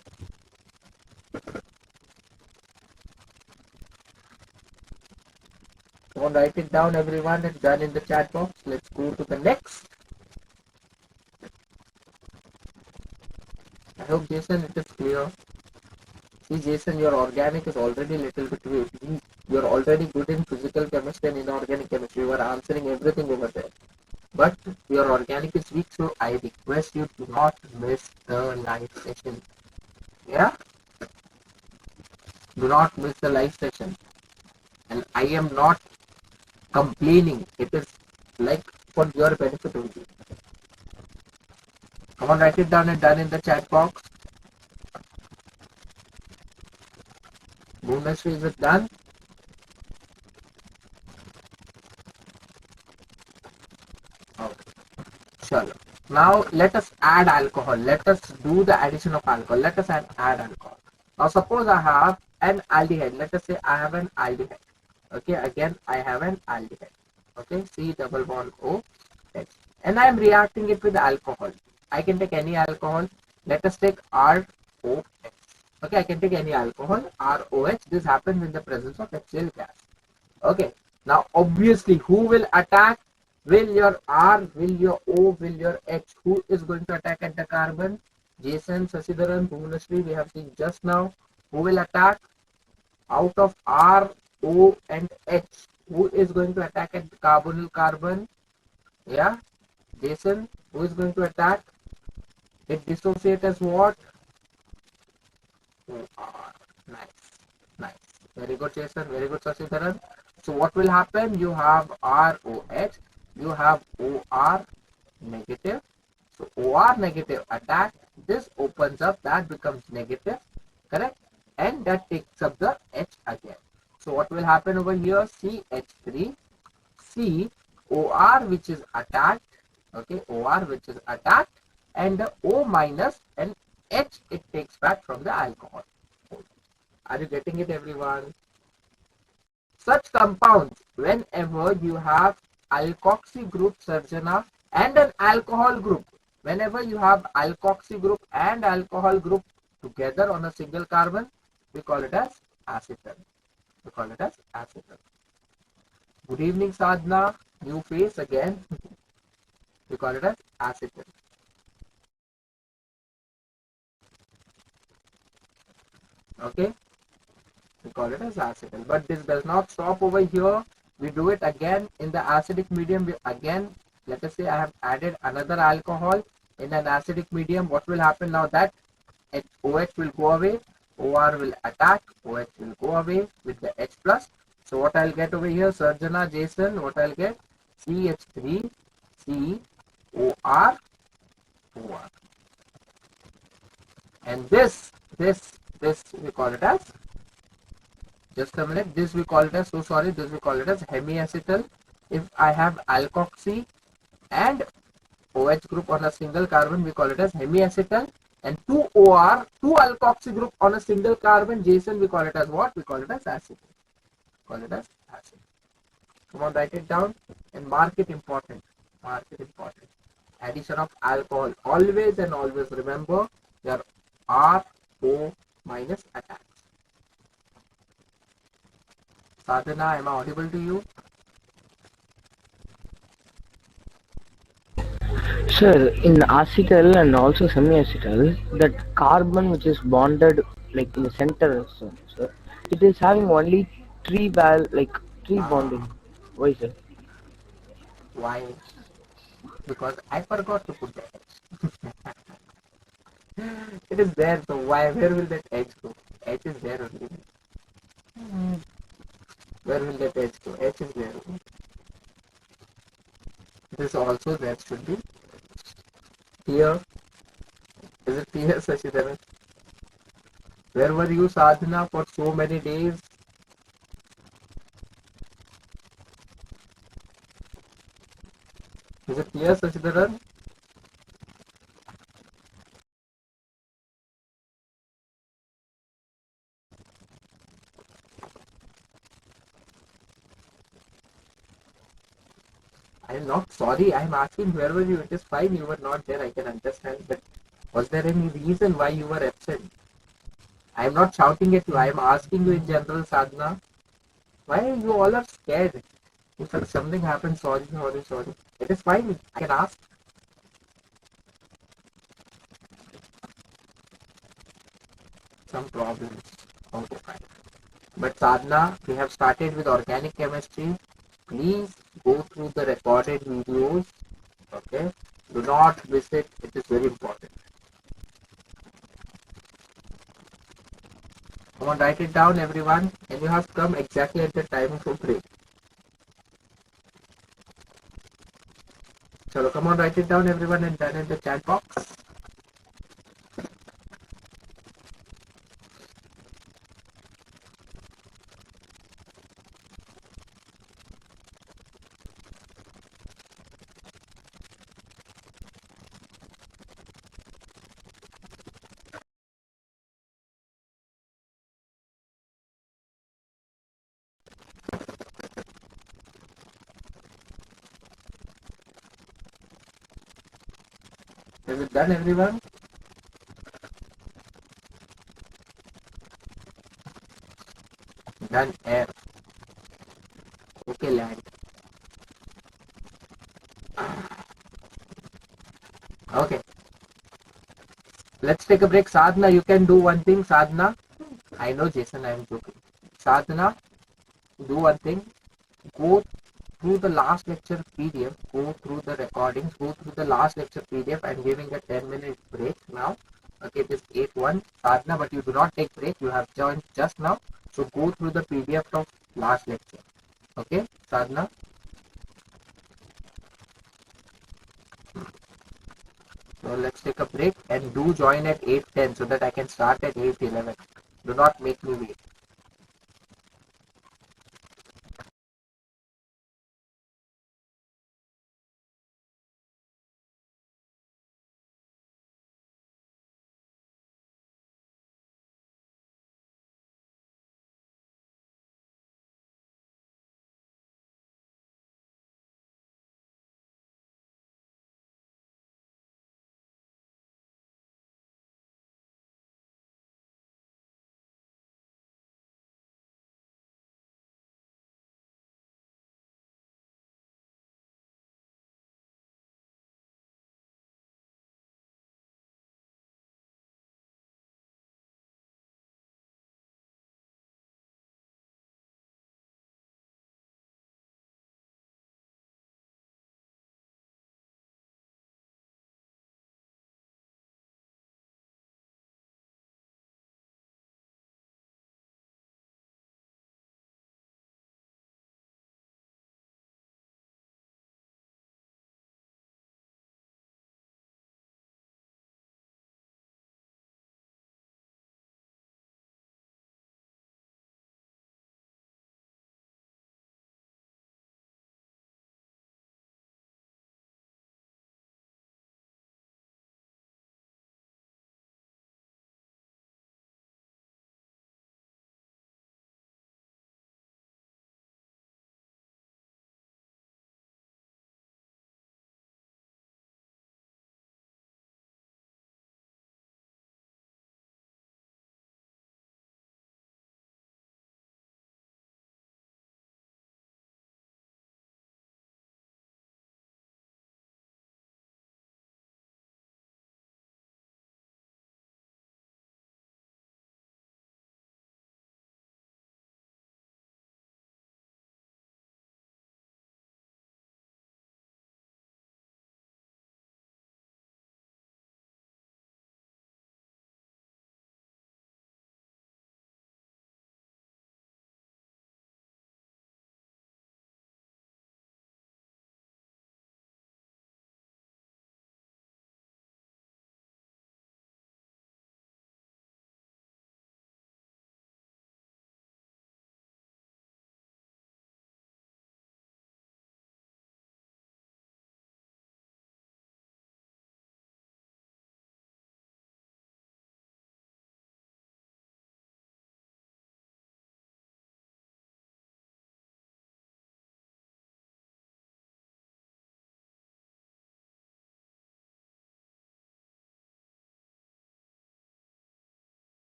Come on, write it down, everyone. It's done in the chat box. Let's go to the next. I hope, Jason, it is clear. See, Jason, your organic is already a little bit weak. You're already good in physical chemistry and inorganic chemistry. You are answering everything over there. But your organic is weak, so I request you to not miss the live session. Yeah? Do not miss the live session. And I am not complaining. It is like for your benefit only. Come on, write it down and done in the chat box. Bhuvaneshwari, is it done? Okay. Sure. Now let us add alcohol. Let us do the addition of alcohol. Let us add alcohol. Now suppose I have an aldehyde. Let us say I have an aldehyde. Okay, again I have an aldehyde. Okay, C double bond O H. And I am reacting it with alcohol. I can take any alcohol. Let us take ROH. Okay, I can take any alcohol, ROH. This happens in the presence of HCl gas. Okay, now obviously who will attack? Will your R, will your O, will your H? Who is going to attack at the carbon? Jason, Sasidharan, Bhuvaneshwari, we have seen just now. Who will attack? Out of R, O and H, who is going to attack at the carbonyl carbon? Yeah, Jason, who is going to attack? It dissociates as what? OR. Nice. Nice. Very good, Jason. Very good, Sashidharan. So what will happen? You have ROH. You have OR negative. So OR negative attack. This opens up. That becomes negative. Correct? And that takes up the H again. So what will happen over here? CH3. C OR which is attacked. Okay, OR which is attacked. And the O minus and H it takes back from the alcohol. Are you getting it, everyone? Such compounds, whenever you have alkoxy group Sarjana and an alcohol group, whenever you have alkoxy group and alcohol group together on a single carbon, we call it as acetal. We call it as acetal. Good evening, Sadhna. New face again. We call it as acetal. Okay, we call it as acetal. But this does not stop over here. We do it again in the acidic medium. Again, let us say I have added another alcohol in an acidic medium. What will happen now? That OH will go away, OR will attack, OH will go away with the H plus. So what I'll get over here, Sarjana, Jason, what I'll get? CH3, C, OR, OR. And this we call it as, just a minute, this we call it as, so sorry, this we call it as hemiacetal. If I have alkoxy and OH group on a single carbon, we call it as hemiacetal. And 2 OR, 2 alkoxy group on a single carbon, Jason, we call it as what? We call it as acetal. Call it as acid. Come on, write it down and mark it important. Mark it important. Addition of alcohol. Always and always remember your RO minus attacks. Sadhana, am I audible to you? Sir, in acetal and also semi-acetal, that carbon which is bonded like in the center, sir, it is having only three bonding. Why, sir? Why? Because I forgot to put the H. It is there, so why? Where will that H go? H is there only. Where will that H go? H is there only. This also there should be here. Is it here, Sashidharan? Where were you, Sadhana, for so many days? Is it here, Sashidharan? I am not sorry. I am asking where were you? It is fine. You were not there. I can understand. But was there any reason why you were absent? I am not shouting at you. I am asking you in general, Sadhana. Why you all are scared? If something happens, sorry. It is fine. I can ask. Some problems. Okay, fine. But Sadhana, we have started with organic chemistry. Please go through the recorded videos. Okay. Do not miss it. It is very important. Come on, write it down, everyone. And you have come exactly at the time of a break. So come on, write it down, everyone, and done in the chat box. Is it done, everyone? Done, air. Okay, land. Okay. Let's take a break. Sadhana, you can do one thing. Sadhana, I know, Jason, I am joking. Sadhana, do one thing. Go through the last lecture PDF, go through the recordings, go through the last lecture PDF. I'm giving a 10-minute break now. Okay, it is 8:1. Sadhana, but you do not take break. You have joined just now. So go through the PDF of last lecture. Okay, Sadhana. So let's take a break and do join at 8:10 so that I can start at 8:11. Do not make me wait.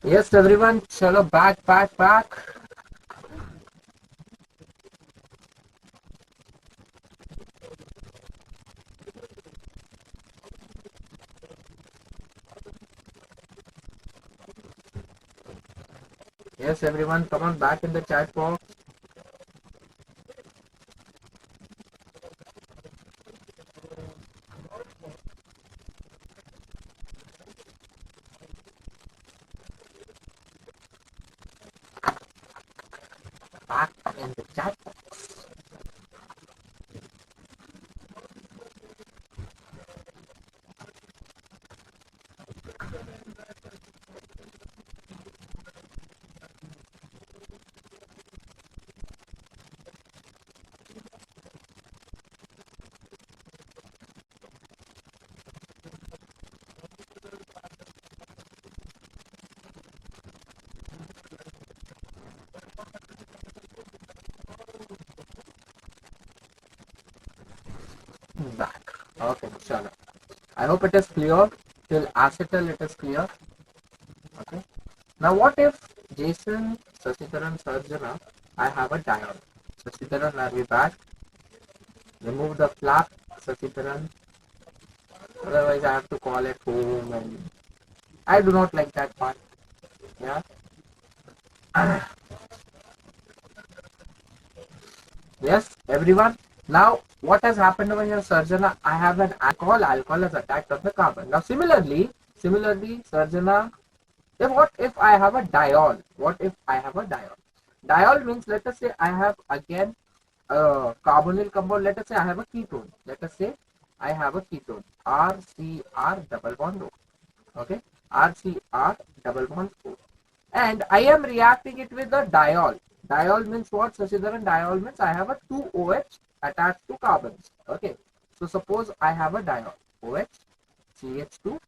Yes, everyone, chalo back. Yes, everyone, come on back in the chat box. Back in the chat box. Back. Okay, chalo. I hope it is clear. Till acetal it is clear. Okay. Now what if Jason, Sasitharan, Sarjana, I have a diol. Sasitharan, are we back? Remove the flap, Sasitharan. Otherwise I have to call it home and I do not like that part. Yeah. Yes, everyone. Now, what has happened over here, Sarjana? I have an alcohol. Alcohol has attacked on the carbon. Now, similarly, Sarjana, what if I have a diol? What if I have a diol? Diol means, let us say I have again a carbonyl compound. Let us say I have a ketone. Let us say I have a ketone. RCr double bond O. Okay, RCr double bond O. And I am reacting it with a diol. Diol means what, Sashidharan? Diol means I have a 2OH attached to carbons. Okay. So suppose I have a diol. OH, CH2,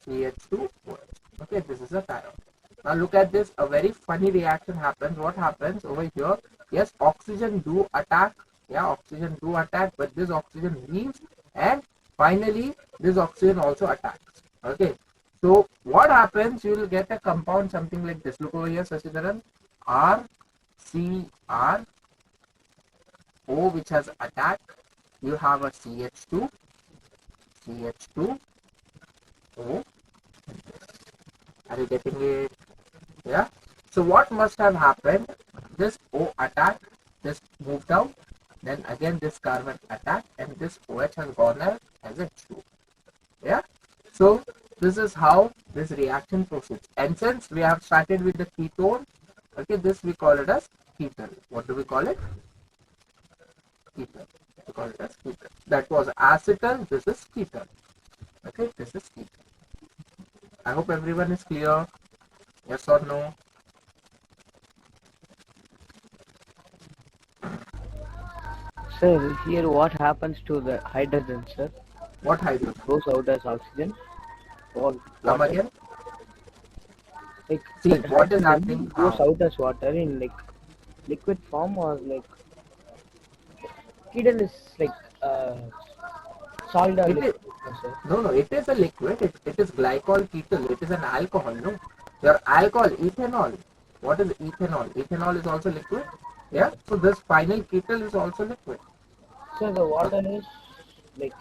CH2, OH. Okay, this is a diol. Now look at this. A very funny reaction happens. What happens over here? Yes, oxygen do attack. Yeah, oxygen do attack, but this oxygen leaves, and finally this oxygen also attacks. Okay. So what happens? You will get a compound something like this. Look over here, Sashidharan. RCr O, which has attacked. You have a CH2, CH2 O. Are you getting it? Yeah. So what must have happened? This O attack, this moved out. Then again this carbon attack, and this OH has gone out as a 2. Yeah. So this is how this reaction proceeds. And since we have started with the ketone, okay, this we call it as ketone. What do we call it? Ketone. We call it as ketone. That was acetal. This is ketone. Okay, this is ketone. I hope everyone is clear. Yes or no? Sir, here what happens to the hydrogen, sir? What It hydrogen? goes out as oxygen or Come water. again. Like See that what is hydrogen happening. goes out as water in like liquid form, or like ketone is like solid or It is liquid, sir. no. It is a liquid. It is glycol ketone. It is an alcohol. No, your alcohol ethanol. What is ethanol? Ethanol is also liquid. Yeah. So this final ketone is also liquid. So the Okay. water is like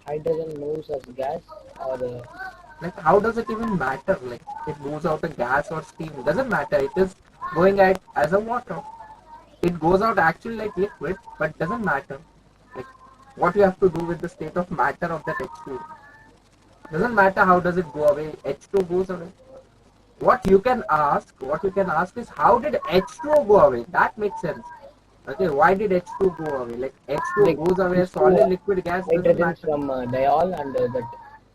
hydrogen moves as gas, or Like how does it even matter? Like it moves out a gas or steam. It doesn't matter. It is going out as a water. It goes out actually like liquid, but doesn't matter. Like what you have to do with the state of matter of that H2. Doesn't matter how does it go away. H2 goes away. What you can ask is how did H2O go away? That makes sense. Okay, why did H2 go away? Like H2 like goes away, these two solid, liquid, gas, doesn't hydrogens matter. from diol and that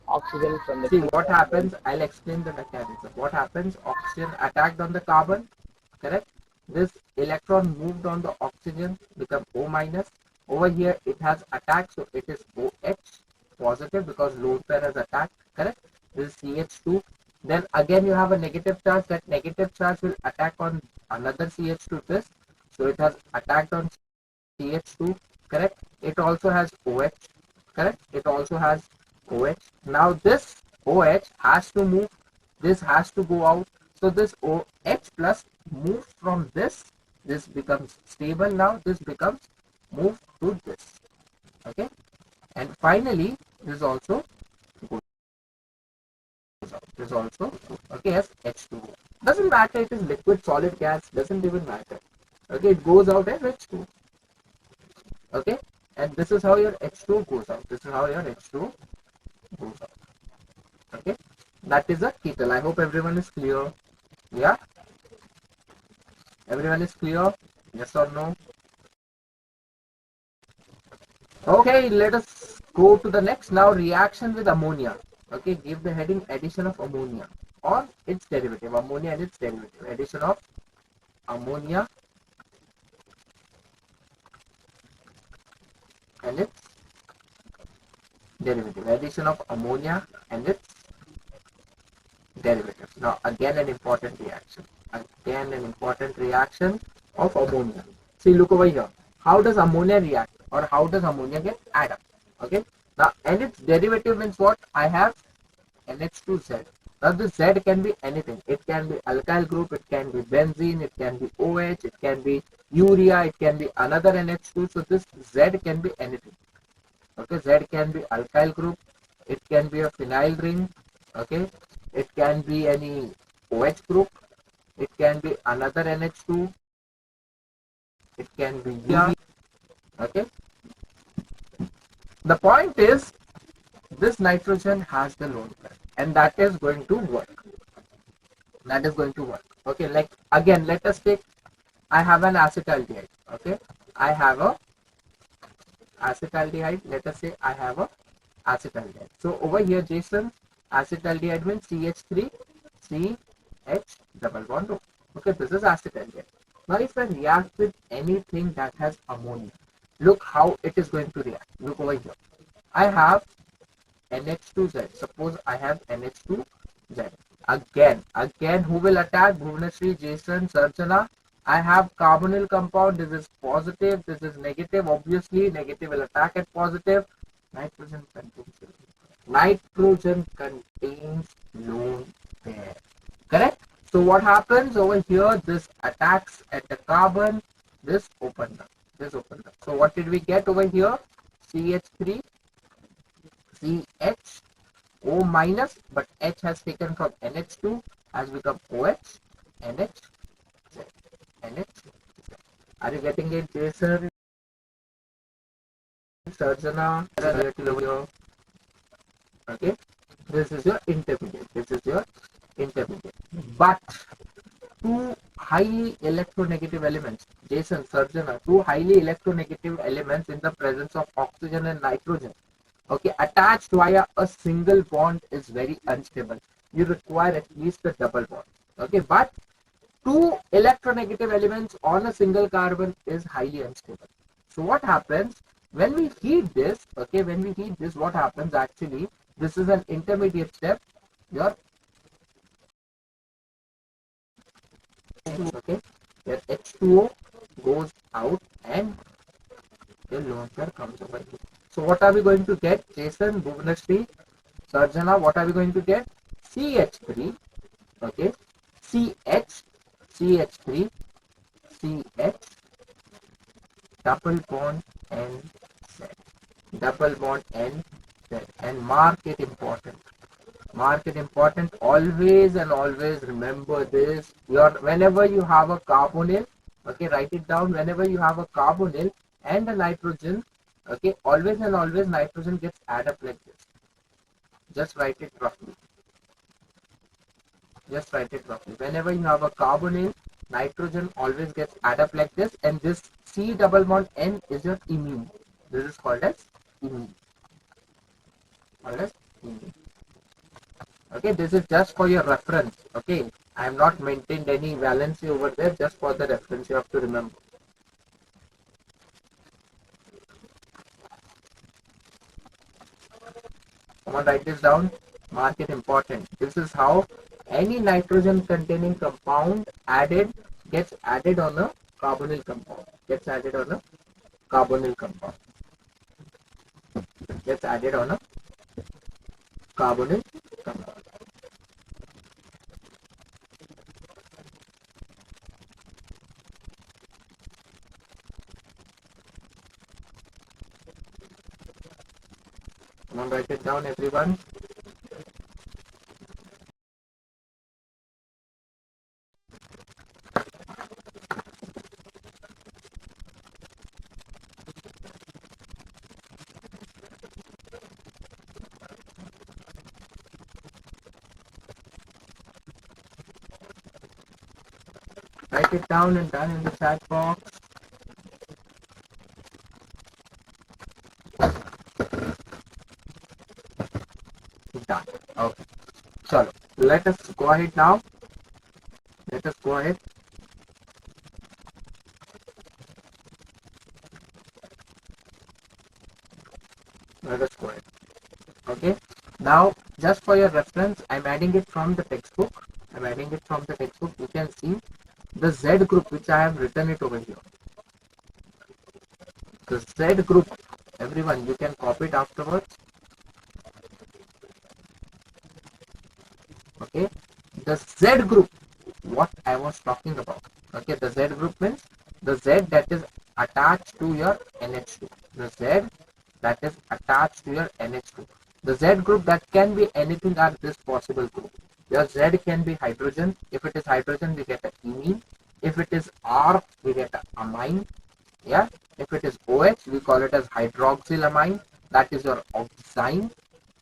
oxygen from the See what ketone. Then happens, I'll explain the mechanism. What happens, oxygen attacked on the carbon, correct? This electron moved on the oxygen, become O minus. Over here it has attacked, so it is OH positive because lone pair has attacked, correct? This is CH2. Then again you have a negative charge. That negative charge will attack on another CH2 this. So it has attacked on CH2, correct? It also has OH, correct? It also has OH. Now this OH has to move this has to go out. So this OH plus moves from this becomes stable now, this becomes moved to this. Okay, and finally this also goes out. This also okay as H2O. Doesn't matter it is liquid, solid, gas, doesn't even matter. Okay, it goes out as H2O. Okay, and this is how your H2O goes out. This is how your H2O goes out. Okay, that is a kettle. I hope everyone is clear. Yeah, everyone is clear. Yes or no? Okay, let us go to the next. Now, reaction with ammonia. Okay, give the heading addition of ammonia or its derivative. Ammonia and its derivative. Addition of ammonia and its derivative. Addition of ammonia and its derivatives. Now, again an important reaction. Again an important reaction of ammonia. See, look over here. How does ammonia react or how does ammonia get added up? Okay. Now, and its derivative means what? I have NH2Z. Now, this Z can be anything. It can be alkyl group, it can be benzene, it can be OH, it can be urea, it can be another NH2. So, this Z can be anything. Okay, Z can be alkyl group, it can be a phenyl ring, okay, it can be any OH group, it can be another NH2, it can be urea, okay. The point is, this nitrogen has the lone pair and that is going to work. That is going to work. Okay, like again, let us take, I have an acetaldehyde, okay, I have a acetaldehyde, let us say I have a acetaldehyde. So over here, Jason, acetaldehyde means CH3, CH double bond O. Okay, this is acetaldehyde. Now if I react with anything that has ammonia, look how it is going to react. Look over here. I have NH2Z. Suppose I have NH2Z. Again, who will attack? Bhuvaneshri, Jason, Sarjana. I have carbonyl compound. This is positive. This is negative. Obviously, negative will attack at positive. Nitrogen contains lone pair. Correct? So what happens over here? This attacks at the carbon. This opens up. This opens up. So what did we get over here? CH3, CH, O minus, but H has taken from NH2, has become OH, NH, Z, NH. Are you getting it, Jason? Sarjana, okay, this is your intermediate. This is your intermediate. But two highly electronegative elements, Jason, Sarjana, two highly electronegative elements in the presence of oxygen and nitrogen, okay, attached via a single bond is very unstable. You require at least a double bond. Okay, but two electronegative elements on a single carbon is highly unstable. So what happens when we heat this? Okay, when we heat this, what happens actually? This is an intermediate step. Your okay, your H2O goes out and your lone pair comes over here. So what are we going to get? Jason, Bhuvaneshri, Sarjana, what are we going to get? CH3, okay, CH, CH3, CH, double bond N, Z, double bond N, Z, and mark it important. Mark it important. Always and always remember this. Whenever you have a carbonyl, okay, write it down. Whenever you have a carbonyl and a nitrogen, okay, always and always nitrogen gets added up like this. Just write it roughly. Just write it roughly. Whenever you have a carbonyl, nitrogen always gets added up like this, and this C double bond N is your imine. This is called as imine. Called as imine. Okay, this is just for your reference. Okay, I have not maintained any valency over there, just for the reference. You have to remember. Come on, write this down. Mark it important. This is how any nitrogen containing compound gets added on a carbonyl compound. Gets added on a carbonyl compound. Gets added on a carbonyl compound. Come on, write it down, everyone. Write it down and done in the chat box. Done. Okay. So let us go ahead now. Let us go ahead. Let us go ahead. Okay. Now, just for your reference, I'm adding it from the textbook. I'm adding it from the textbook. You can see the Z group which I have written it over here. The Z group, everyone, you can copy it afterwards. Okay. The Z group, what I was talking about. Okay. The Z group means the Z that is attached to your NH2. The Z that is attached to your NH2. The Z group that can be anything are this possible group. Your Z can be hydrogen. If it is hydrogen, we get an imine. If it is R, we get an amine. Yeah. If it is OH, we call it as hydroxylamine. That is your oxime.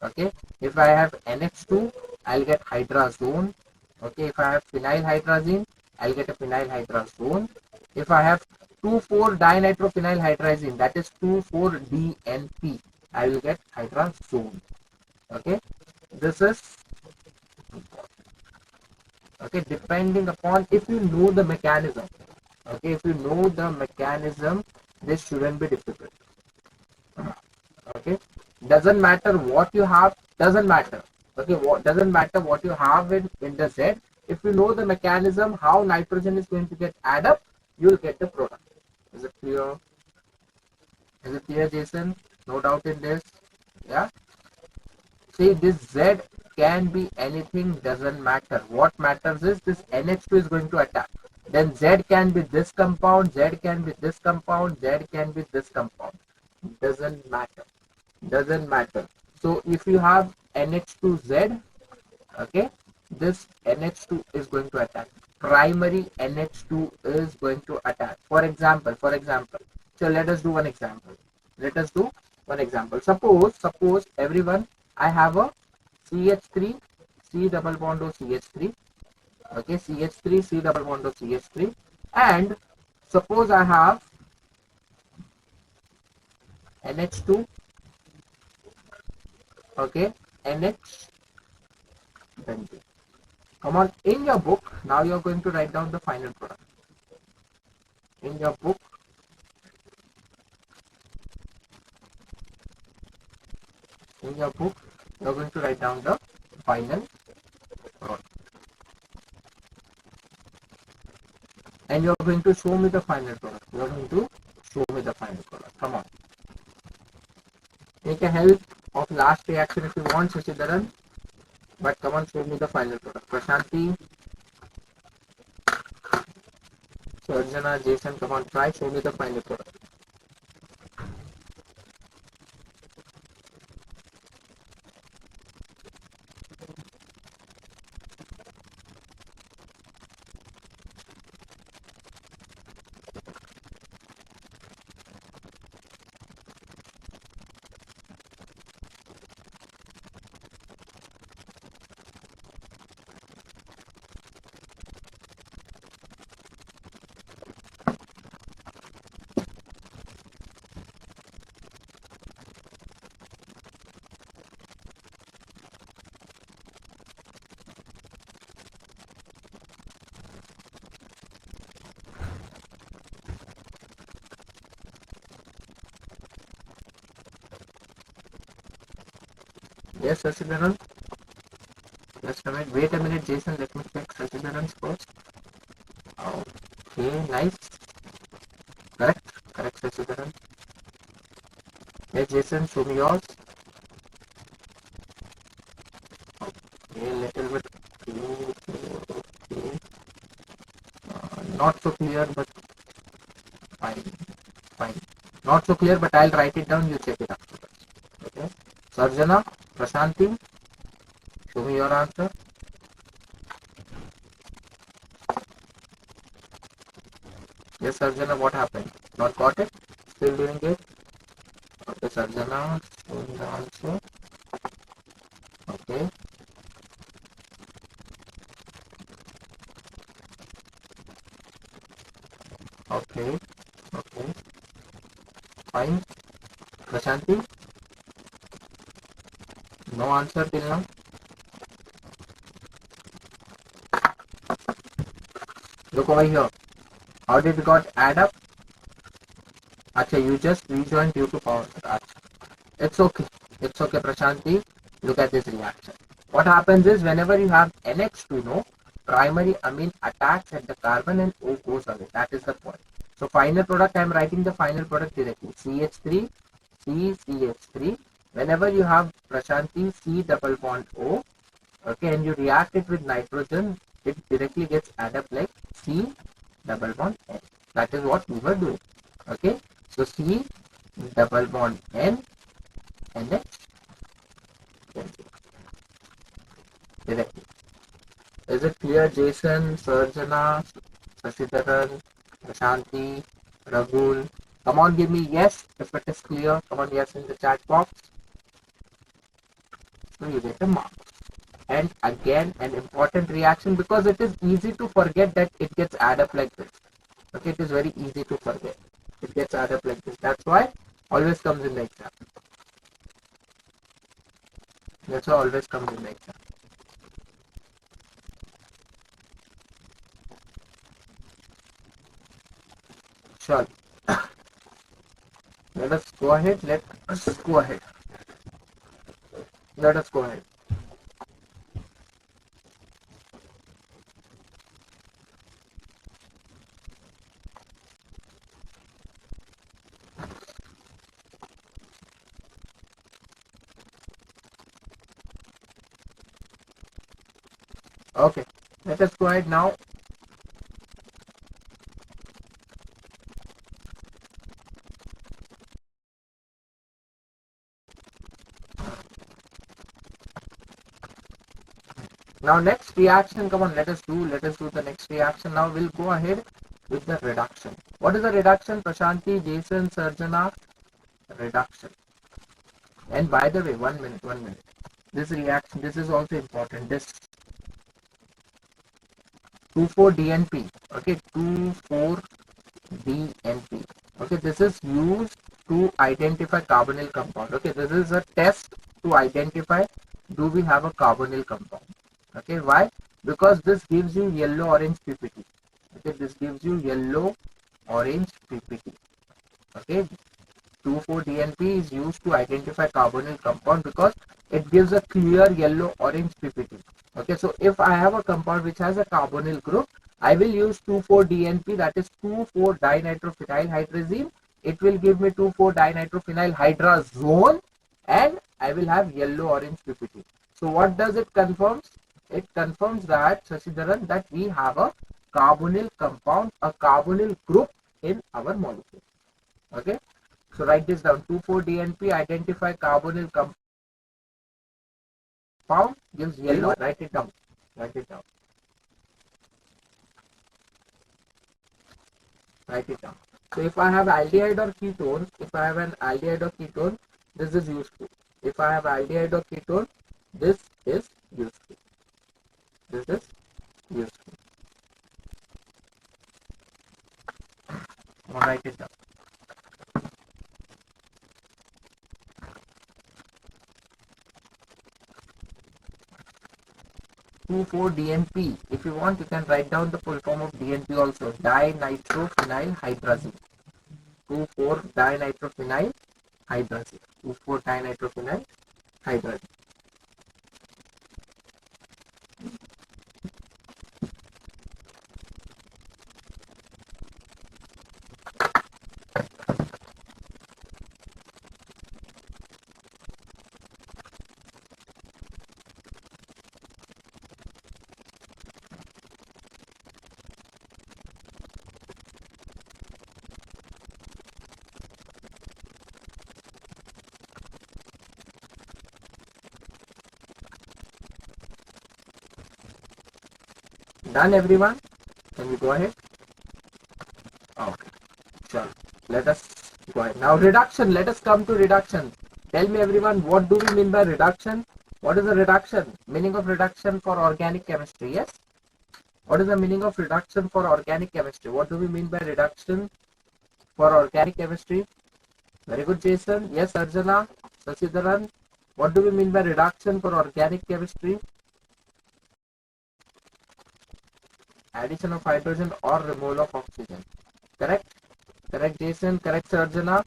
Okay. If I have NH2, I'll get hydrazone. Okay. If I have phenylhydrazine, I'll get a phenylhydrazone. If I have 2,4-dinitrophenylhydrazine, that is 2,4-DNP, I will get hydrazone. Okay. This is okay, depending upon if you know the mechanism. Okay, if you know the mechanism, this shouldn't be difficult. Okay, doesn't matter what you have, doesn't matter. Okay, what doesn't matter what you have in the Z. If you know the mechanism, how nitrogen is going to get add up, you'll get the product. Is it clear? Is it clear, Jason? No doubt in this. Yeah. See, this Z can be anything, doesn't matter. What matters is this NH2 is going to attack. Then Z can be this compound, Z can be this compound, Z can be this compound. Doesn't matter. Doesn't matter. So if you have NH2Z, okay, this NH2 is going to attack. Primary NH2 is going to attack. For example, so let us do one example. Let us do one example. Suppose everyone, I have a CH3, C double bond O CH3, okay, CH3, C double bond O CH3, and suppose I have NH2, okay, NH, benzene. Come on, in your book, now you're going to write down the final product. In your book, you're going to write down the final product. And you're going to show me the final product. You're going to show me the final product. Come on. Take a help of last reaction if you want, Shashidharan. But come on, show me the final product. Prashanti, Sarjana, Jason, come on, try, show me the final product. Yes, Shashidharan. Just a minute. Wait a minute, Jason. Let me check Shashidharan's first. Okay, nice. Correct, Shashidharan. Yes, Jason, show me yours. Okay, little bit. Okay. Not so clear, but fine. Not so clear, but I'll write it down. You check it afterwards. Okay. Sarjana, Prashanti, show me your answer. Yes, Sarjana, what happened? Not got it? Still doing it? Okay, Sarjana, show me the answer. Okay. Okay. Okay. Fine. Prashanti, no answer till now. Look over here. How did it got add up? Acha, you just rejoined due to power. Acha. It's okay. It's okay, Prashanti. Look at this reaction. What happens is whenever you have NH2, no, primary amine attacks at the carbon and O goes away. That is the point. So final product, I am writing the final product directly. CH3, CH3. Whenever you have Prashanti C double bond O, okay, and you react it with nitrogen, it directly gets added up like C double bond N. That is what we were doing. Okay, so C double bond N NH directly. Is it clear, Jason, Sarjana, Sashidharan, Prashanti, Ragul? Come on, give me yes if it is clear. Come on, yes in the chat box. So you get a mark. And again, an important reaction because it is easy to forget that it gets added up like this. Okay, it is very easy to forget. It gets added up like this. That's why always comes in the exam. That's why always comes in the exam. Sure. Let us go ahead. Let us go ahead. Let us go ahead. Okay. Let us go ahead now. Now next reaction, come on, let us do the next reaction. Now we'll go ahead with the reduction. What is the reduction? Prashanti, Jason, Sarjana, reduction. And by the way, 1 minute. This reaction, this is also important. This 2,4-DNP. Okay, 2,4-DNP. Okay, this is used to identify carbonyl compound. Okay, this is a test to identify do we have a carbonyl compound. Okay, why? Because this gives you yellow orange PPT. Okay, this gives you yellow orange PPT. Okay, 2,4-DNP is used to identify carbonyl compound because it gives a clear yellow orange PPT. Okay, so if I have a compound which has a carbonyl group, I will use 2,4-DNP, that is 2,4-dinitrophenylhydrazine. It will give me 2,4-dinitrophenylhydrazone and I will have yellow orange PPT. So what does it confirm? It confirms that, Sashidharan, that we have a carbonyl compound, a carbonyl group in our molecule. Okay, so write this down. 2,4-DNP identify carbonyl compound, gives yellow. Write it down. Write it down. Write it down. So if I have aldehyde or ketone, if I have an aldehyde or ketone, this is useful. If I have aldehyde or ketone, this is useful. This is useful. Now write it down. 2,4-DNP. If you want, you can write down the full form of DNP also. Dinitrophenylhydrazine. 2,4-dinitrophenylhydrazine. 2,4-dinitrophenylhydrazine. Done, everyone? Can we go ahead? Okay, sure. Let us go ahead. Now reduction, let us come to reduction. Tell me everyone, what do we mean by reduction? What is a reduction? Meaning of reduction for organic chemistry, yes? What is the meaning of reduction for organic chemistry? What do we mean by reduction for organic chemistry? Very good, Jason. Yes, Arjuna, Sasidharan. What do we mean by reduction for organic chemistry? Addition of hydrogen or removal of oxygen. Correct? Correct, Jason. Correct, Arjuna.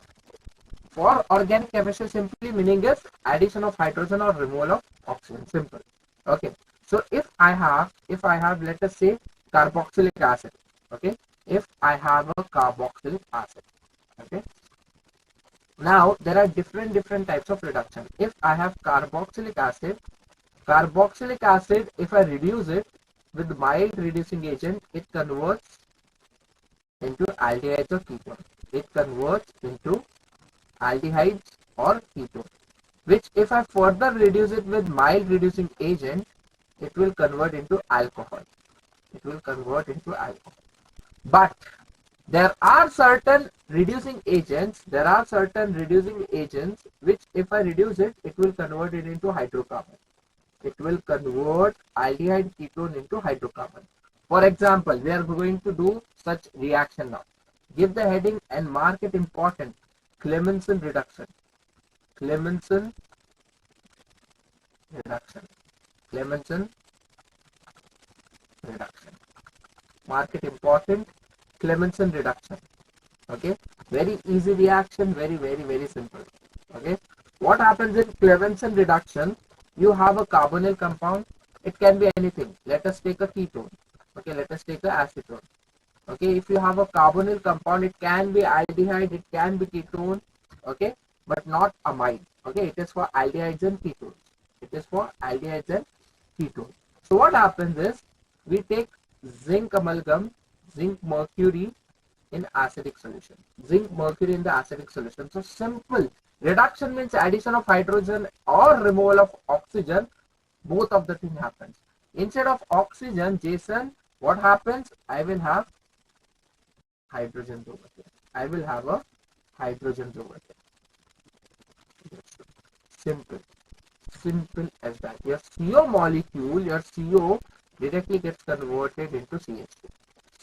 For organic chemistry, simply meaning is addition of hydrogen or removal of oxygen. Simple. Okay. So if I have, let us say, carboxylic acid. Okay. If I have a carboxylic acid. Okay. Now there are different types of reduction. If I have carboxylic acid, if I reduce it with mild reducing agent, it converts into aldehydes or ketones. It converts into aldehydes or ketones, which if I further reduce it with mild reducing agent, it will convert into alcohol. It will convert into alcohol. But there are certain reducing agents, which if I reduce it, it will convert it into hydrocarbon. It will convert aldehyde ketone into hydrocarbon. For example, we are going to do such reaction now. Give the heading and mark it important. Clemenson reduction. Clemenson reduction. Clemenson reduction. Mark it important. Clemenson reduction. Okay. Very easy reaction. Very simple. Okay. What happens in Clemenson reduction? You have a carbonyl compound. It can be anything. Let us take a ketone. Okay. Let us take a acetone. Okay. If you have a carbonyl compound, it can be aldehyde. It can be ketone. Okay. But not amide. Okay. It is for aldehydes and ketones. It is for aldehydes and ketones. So what happens is we take zinc amalgam, zinc mercury in acidic solution. Zinc mercury in the acidic solution. So simple. Reduction means addition of hydrogen or removal of oxygen. Both of the thing happens. Instead of oxygen, Jason, what happens? I will have hydrogen over here. I will have a hydrogen over here. Simple. Simple as that. Your CO molecule, your CO directly gets converted into CH2.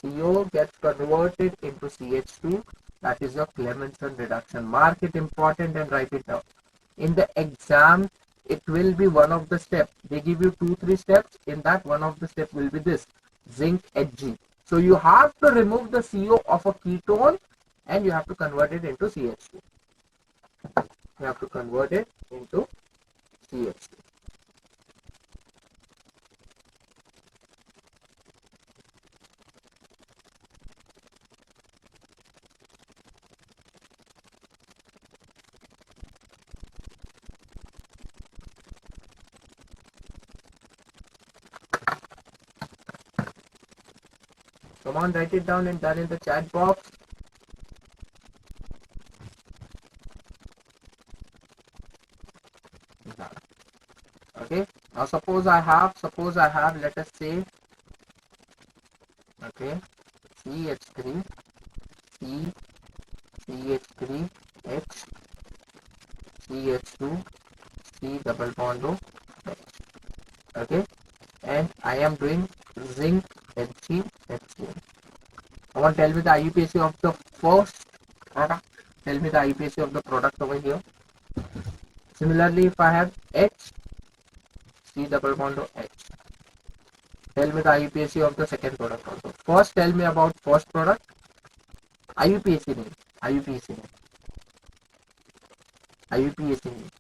CO gets converted into CH2. That is your Clemenson reduction. Mark it important and write it down. In the exam, it will be one of the steps. They give you 2-3 steps. In that, one of the steps will be this, zinc Hg. So you have to remove the CO of a ketone and you have to convert it into CH2. You have to convert it into CH2. Come on, write it down and done in the chat box. Okay. Now suppose I have, let us say, okay, CH3, C, CH3, H, CH2, C double bond O, H. Okay. And I am doing zinc Hg, HCl. Come on, tell me the IUPAC of the first product. Tell me the IUPAC of the product over here. Similarly, if I have H, C double bond O, H. Tell me the IUPAC of the second product also. First, tell me about first product. IUPAC name. IUPAC name. IUPAC name.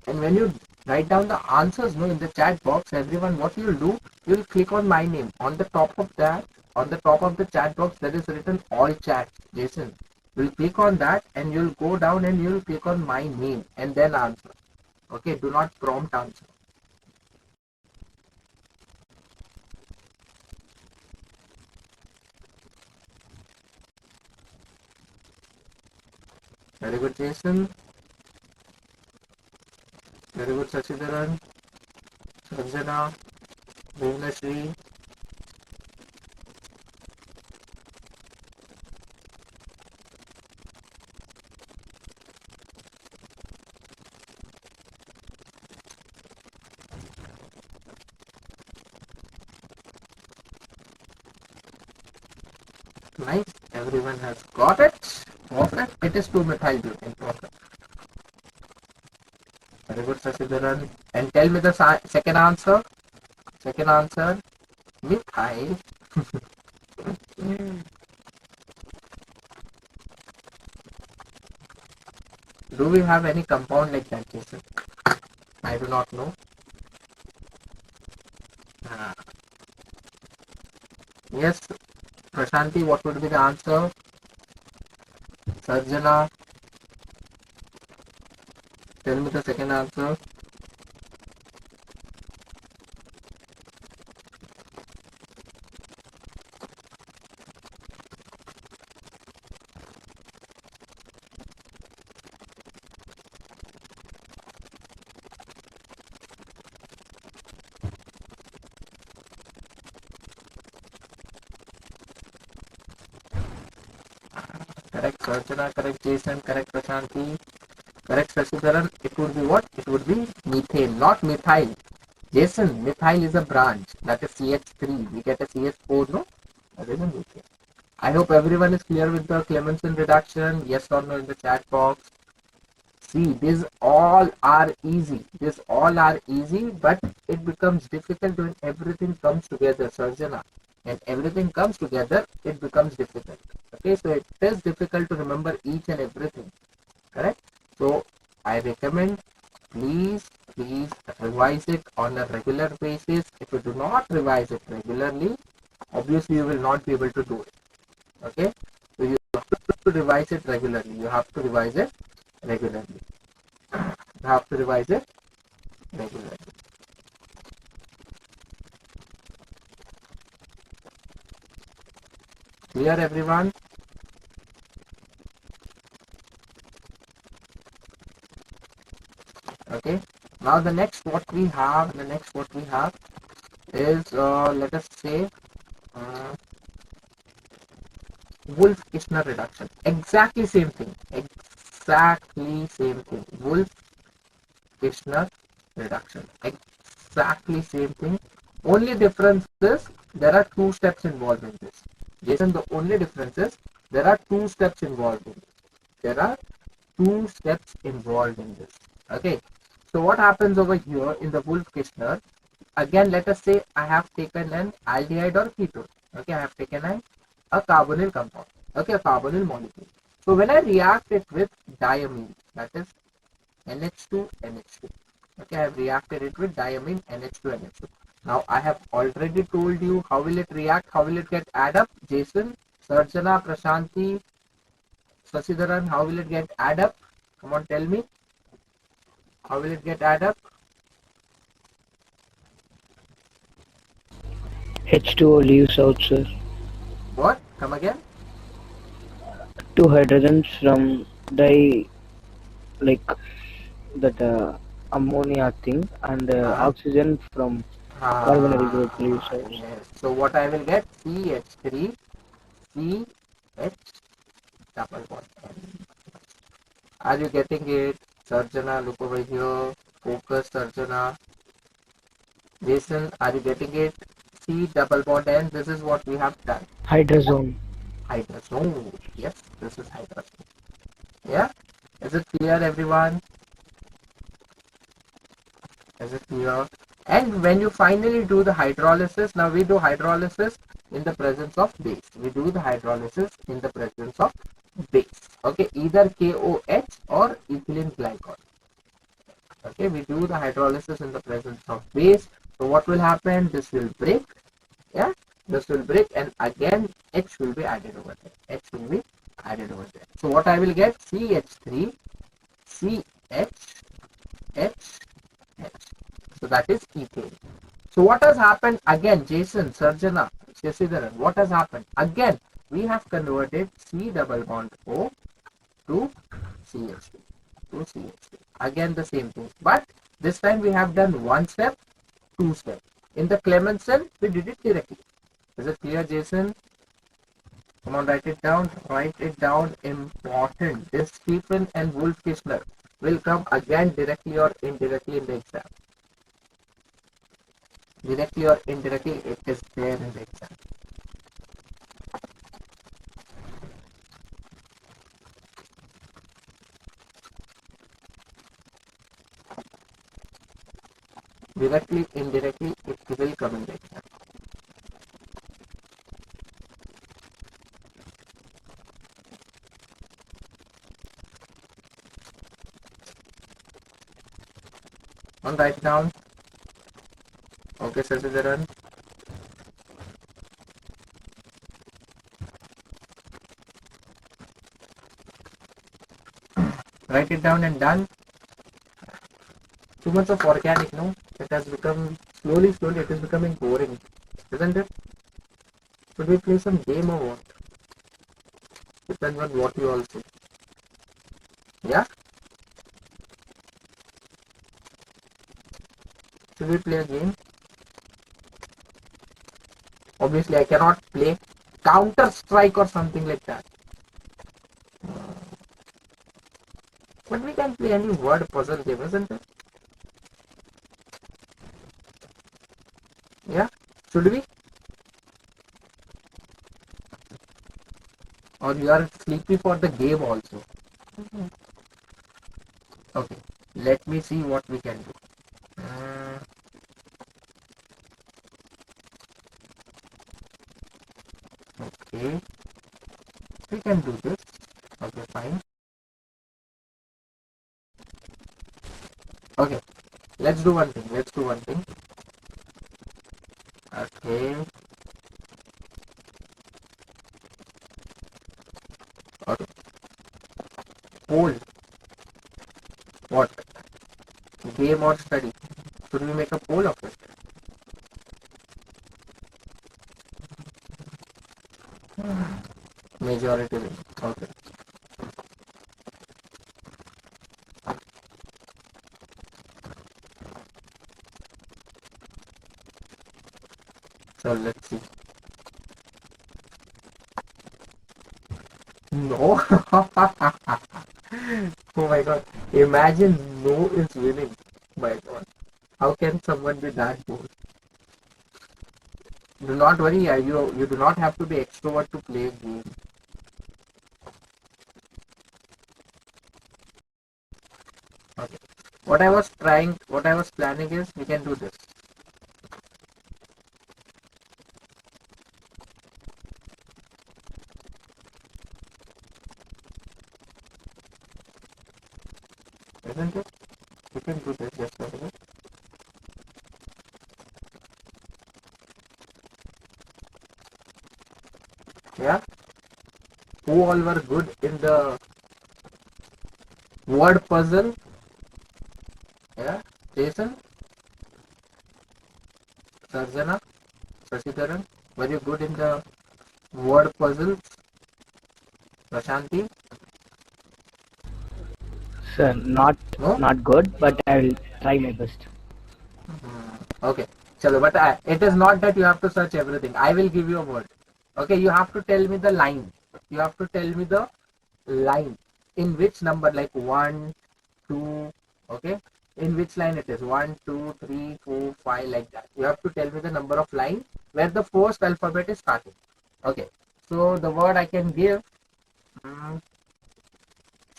And when you write down the answers in the chat box, everyone, what you will do, you will click on my name. On the top of that, on the top of the chat box, there is written all chat, Jason. You will click on that and you will go down and you will click on my name and then answer. Okay, do not prompt answer. Very good, Jason. Very good, Sasidaran. Sanjana. Bhuvanashri. Nice. Everyone has got it. Perfect. It is 2-methyl-butane. Perfect. Very good, Sasidaran. And tell me the second answer. Second answer. Methyl. Do we have any compound like that, Jason? I do not know. Yes, Prashanti, what would be the answer? Sarjana, tell me the second answer. Correct, Sarjana, correct, Jason, correct, Prashanti, correct, Sasidaran. It would be what? It would be methane, not methyl. Jason, methyl is a branch. That is CH3. We get a CH4, no? That is a methane. I hope everyone is clear with the Clemmensen reduction. Yes or no in the chat box. See, these all are easy. These all are easy, but it becomes difficult when everything comes together, Sarjana. And everything comes together, it becomes difficult. Okay, so it is difficult to remember each and everything. Correct? So I recommend, please revise it on a regular basis. If you do not revise it regularly, obviously you will not be able to do it. Okay, so you have to revise it regularly. You have to revise it regularly. You have to revise it regularly. Clear, everyone? Okay, now the next what we have is let us say Wolff-Kishner reduction. Exactly same thing. Wolff-Kishner reduction. Exactly same thing. Only difference is there are 2 steps involved in this. Jason, the only difference is there are 2 steps involved in this. There are 2 steps involved in this. Okay. So what happens over here in the Wolff-Kishner? Again, let us say I have taken an aldehyde or ketone. Okay, I have taken a carbonyl compound. Okay, a carbonyl molecule. So when I react it with diamine, that is NH2, NH2. Okay, I have reacted it with diamine, NH2, NH2. Now I have already told you how will it react, how will it get add up. Jason, Sarjana, Prashanti, Sasidaran, how will it get add up? Come on, tell me. How will it get add up? H2O leaves out, sir. What? Come again? 2 hydrogens from like that ammonia thing, and oxygen from carbonyl group leaves out. Yes. So what I will get? CH3, CH double bond N. Are you getting it? Sarjana, look over here. Focus, Sarjana. Jason, are you getting it? C double bond N. This is what we have done. Hydrazone. Hydrazone. Yes, this is hydrazone. Yeah? Is it clear, everyone? Is it clear? And when you finally do the hydrolysis, now we do hydrolysis in the presence of base. We do the hydrolysis in the presence of base. Okay, either KOH or ethylene glycol. Okay, we do the hydrolysis in the presence of base. So what will happen? This will break. Yeah, this will break, and again H will be added over there. H will be added over there. So what I will get? CH3, CH, H, H. So that is ethane. So what has happened again, Jason, Sarjana, Shasidaran, what has happened? Again, we have converted C double bond O to CH2. 2 CH2. Again the same thing. But this time we have done one step, two steps. In the Clemenson, we did it directly. Is it clear, Jason? Come on, write it down. Write it down. Important. This Stephen and Wolf-Kishner will come again directly or indirectly in the exam. Directly or indirectly, it is there in the exam. Directly, indirectly, it will come in the exam. On write down. Okay, Sasidaran. Write it down and done. Too much of organic, no? It has become slowly, it is becoming boring, isn't it? Should we play some game or what? Depends on what you all say. Yeah? Should we play a game? Obviously, I cannot play Counter-Strike or something like that. But we can play any word puzzle game, isn't it? Yeah? Should we? Or you are sleepy for the game also? Okay, let me see what we can do. Okay, we can do this. Okay, fine. Okay, let's do one thing. Okay. Okay. Poll. What? Game or study? Should we make a poll of it? Majority win. Okay. So let's see. No. Oh my god. Imagine no is winning. My god. How can someone be that bold? Do not worry, you do not have to be extrovert to play a game. Okay. What I was planning is we can do this. Isn't it? We can do this just a minute. Yeah? Who all were good in the word puzzle? Yeah? Jason? Sarjana? Sasitharan? Were you good in the word puzzles? Prashanti? Sir, No? not good, but I will try my best. Okay. Chalo, but it is not that you have to search everything. I will give you a word. Okay, you have to tell me the line. You have to tell me the line. In which number, like 1, 2, okay? In which line it is? 1, 2, 3, 4, 5, like that. You have to tell me the number of lines where the first alphabet is starting. Okay. So the word I can give.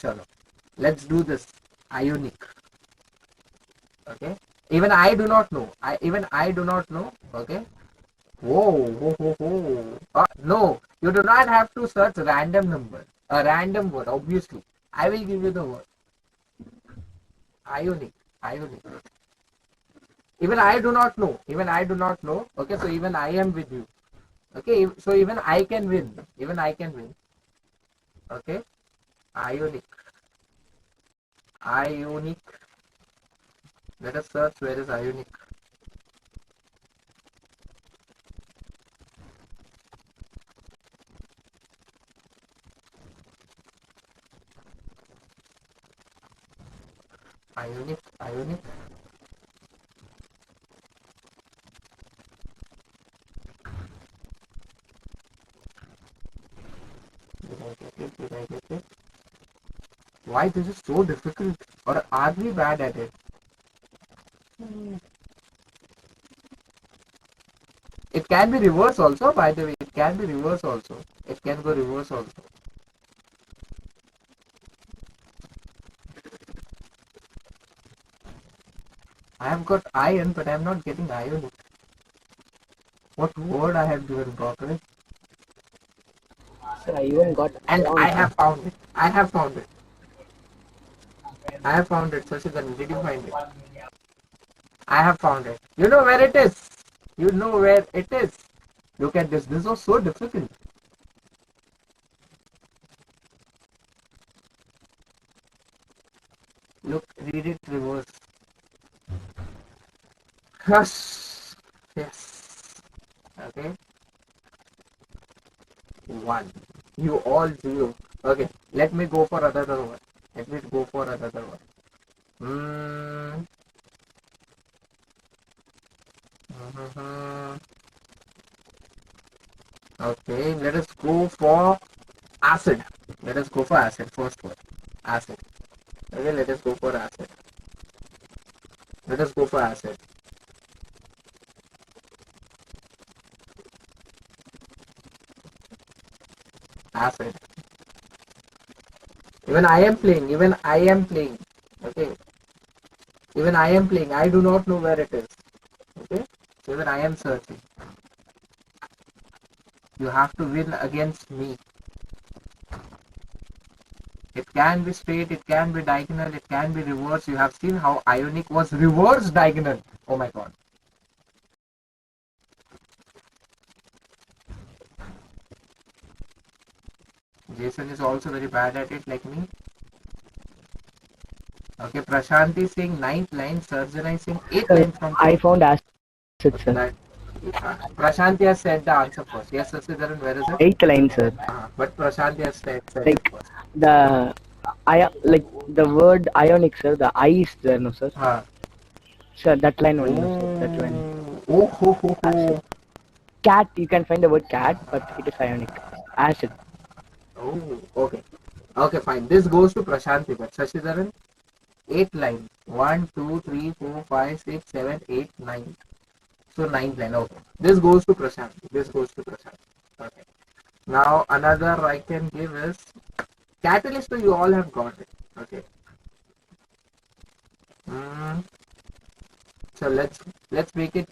Chalo. Let's do this. Ionic. Okay. Even I do not know. I do not know. Okay. Whoa, whoa, whoa, whoa. No, you do not have to search random number. A random word, obviously. I will give you the word. Ionic. Ionic. Even I do not know. Okay, so even I am with you. Okay, so even I can win. Okay. Ionic. Ionic. Let us search where is ionic. Ionic. Did I get it? Why this is so difficult? Or are we bad at it? It can be reverse also, by the way. It can be reverse also. It can go reverse also. I have got iron, but I am not getting ionic. What word I have given properly? Sir, I even got And ion, I sir. have found it. I have found it. I have found it. Sasidan, did you find it? I have found it. You know where it is. You know where it is. Look at this. This was so difficult. Look, read it reverse. Yes. Yes. Okay. 1. You all 0. Okay. Let me go for another one. Let me go for another one. Okay. Let us go for acid. Let us go for acid. First one. Acid. Okay. Let us go for acid. Let us go for acid. Acid. Even I am playing. Even I am playing. Okay. Even I am playing. I do not know where it is. Okay. So even I am searching. You have to win against me. It can be straight, it can be diagonal, it can be reverse. You have seen how ionic was reverse diagonal. Oh my god. Jason is also very bad at it like me. Okay, Prashanti is saying 9th line, Sarjana is saying 8th Sir, line from I found acid, sir. that. Prashanti has said the answer first. Yes, Sasidaran, where is it? 8th line, sir. But Prashanti has said it Like first. the like the word ionic, sir. The I is there, no, sir. Sir, that line only, no, sir. That line. Oh. Cat, you can find the word cat, but it is ionic. Acid. Oh, okay. Okay, fine. This goes to Prashanti, but Sasidaran, 8th line. 1, 2, 3, 4, 5, 6, 7, 8, 9. So 9th line. Okay. This goes to Prashanti. This goes to Prashanti. Okay. Now another I can give is catalyst. So you all have got it. Okay. So let's make it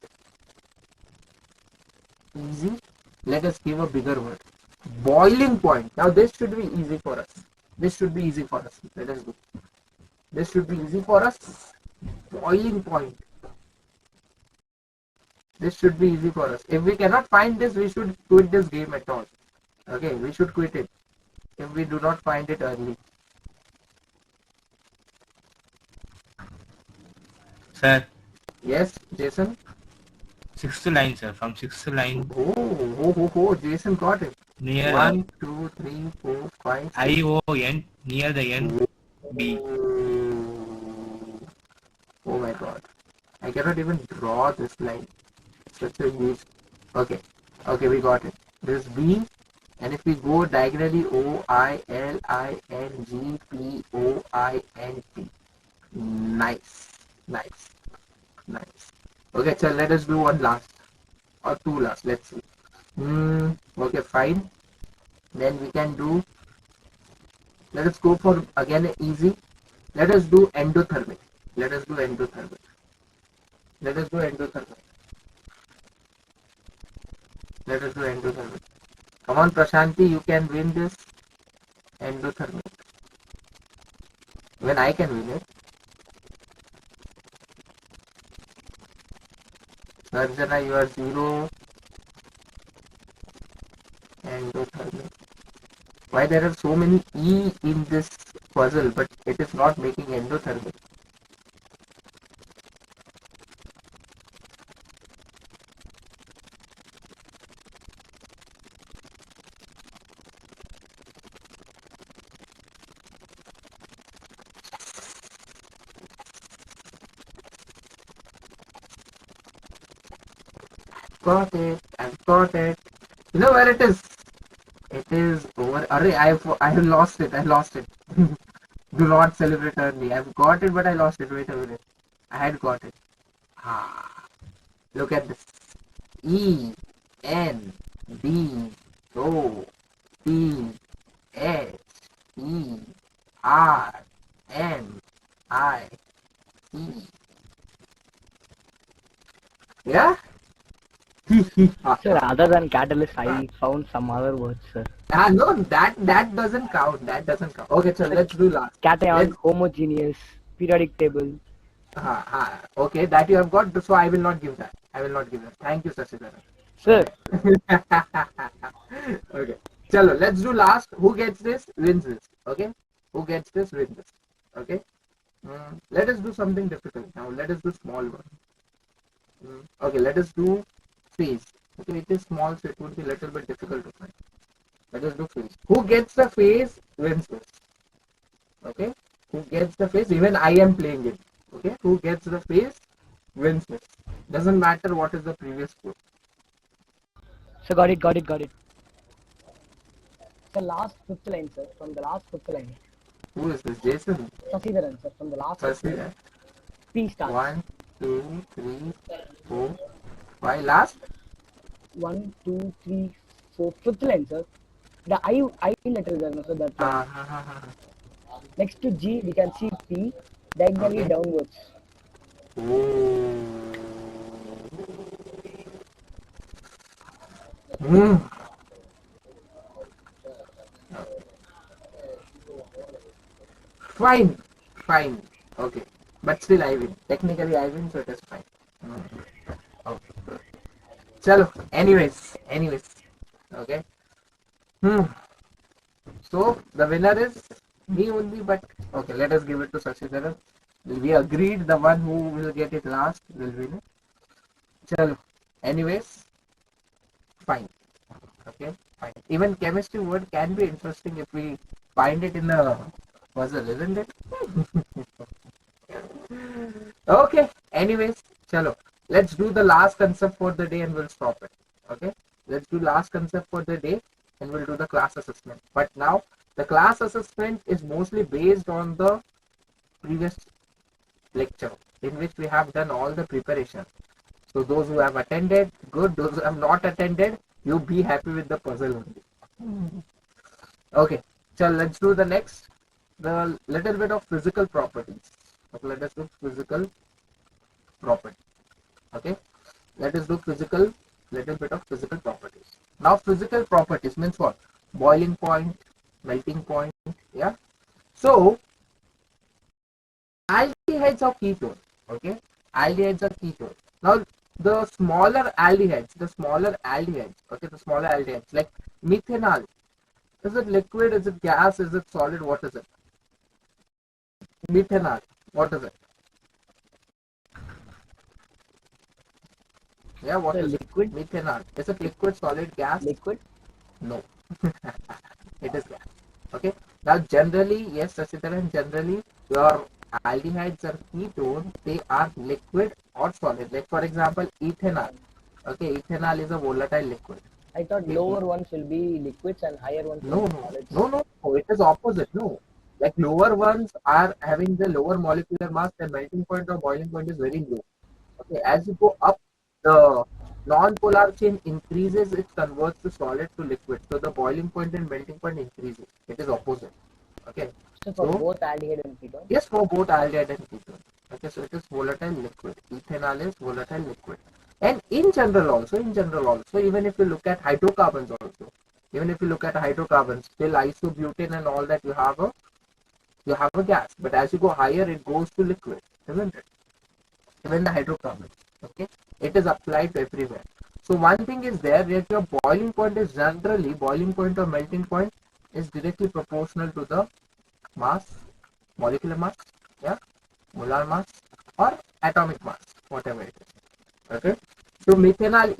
easy. Let us give a bigger word. Boiling point. Now this should be easy for us. This should be easy for us. Let us do. This should be easy for us. Boiling point. This should be easy for us. If we cannot find this, we should quit this game at all. Okay, we should quit it if we do not find it early. Sir, Yes, Jason? 6th line, sir. From 6th line Oh, Jason got it. near 1, 2, 3, 4, 5, 6. ION, near the N, B. Oh my god. I cannot even draw this line. Such a huge. Okay. Okay, we got it. This is B. And if we go diagonally OILINGPOINT. Nice. Nice. Nice. Okay, so let us do one last. Or two last. Let's see. Okay, fine. Then we can do. Let us go for again easy. Let us do endothermic. Let us do endothermic. Let us do endothermic. Let us do endothermic. Come on, Prashanti, you can win this endothermic. When I can win it. Sarjana, you are 0. Endothermic. Why there are so many E in this puzzle, but it is not making endothermic? got it. I've got it. You know where it is? It is over. Array, I have lost it. I lost it. Do not celebrate early. I've got it, but I lost it. Wait a minute. I had got it. Ah, look at this. E N D O P H E R N I E. Yeah? Sir, other than catalyst, I found some other words, sir. No, that doesn't count. That doesn't count. Okay, so let's do last. Cation, homogeneous, periodic table. Okay, that you have got. So I will not give that. I will not give that. Thank you, Sashidhar. Sir, Okay. Chalo, let's do last. Who gets this wins this. Okay. Who gets this wins this. Okay. Let us do something difficult now. Let us do small one. Okay. Let us do phase. Okay. It is small, so it would be a little bit difficult to find. Let us do phase. Who gets the phase wins this. Okay. Who gets the phase? Even I am playing it. Okay. Who gets the phase wins this. Doesn't matter what is the previous score. so got it. The last fifth line, sir. From the last fifth line. Who is this? Jason? Sasidaran, sir. From the last fifth line. Sasidaran. P starts. 1, 2, 3, 4, 5. Last? 1, 2, 3, 4. Fifth line, sir. The I letter is there, no, so that next to G we can see P diagonally Okay. downwards. Fine. Okay. But still I win. Technically I win, so it is fine. Okay. Chalo. Anyways. Okay. So the winner is me only, but okay, let us give it to Sashidhar. We agreed the one who will get it last will win it. Chalo. Anyways, fine. Okay, fine. Even chemistry word can be interesting if we find it in a puzzle, isn't it? Okay. Anyways, chalo. Let's do the last concept for the day and we'll stop it. Okay. Let's do last concept for the day and we'll do the class assessment. But now the class assessment is mostly based on the previous lecture in which we have done all the preparation. So those who have attended, good. Those who have not attended, you be happy with the puzzle only. Okay. So let's do the next. The little bit of physical properties. Okay, let us do physical property. Okay. Let us do little bit of physical properties. Now physical properties means what? Boiling point, melting point. Yeah. So aldehydes of ketone. Okay. Aldehydes of ketone. Now the smaller aldehydes. Okay, the smaller aldehydes like methanol. Is it liquid? Is it gas? Is it solid? What is it? Methanol. What is it? Yeah, what is liquid? It? Methanol. Is it liquid, solid, gas? Liquid? No. It is gas. Okay. Now generally, yes, Sasitaran, generally your aldehydes or ketones, they are liquid or solid. Like for example, ethanol. Okay, ethanol is a volatile liquid. I thought lower ones will be liquids and higher ones will be solids. No. It is opposite. No. Like lower ones are having the lower molecular mass, the melting point or boiling point is very low. Okay, as you go up, the non-polar chain increases, it converts to solid to liquid. So the boiling point and melting point increases. It is opposite. Okay. So for both aldehyde and ketone? Yes, for both aldehyde and ketone. Okay, so it is volatile liquid. Ethanol is volatile liquid. And in general also, even if you look at hydrocarbons also, still isobutane and all that, you have a gas. But as you go higher, it goes to liquid, isn't it? Even the hydrocarbons. Okay, it is applied to everywhere. So one thing is there that your boiling point or melting point is directly proportional to the mass, molecular mass, yeah, molar mass or atomic mass, whatever it is. Okay, so methanol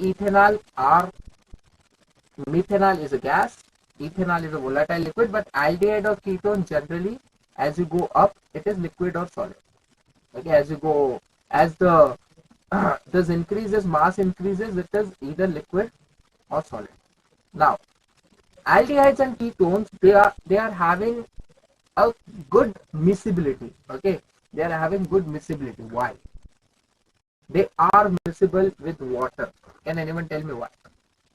is a gas, ethanol is a volatile liquid, but aldehyde or ketone generally, as you go up, it is liquid or solid. Okay, as the this increases, mass increases, it is either liquid or solid. Now, aldehydes and ketones, they are having a good miscibility. Okay, they are having good miscibility. Why? They are miscible with water. Can anyone tell me why?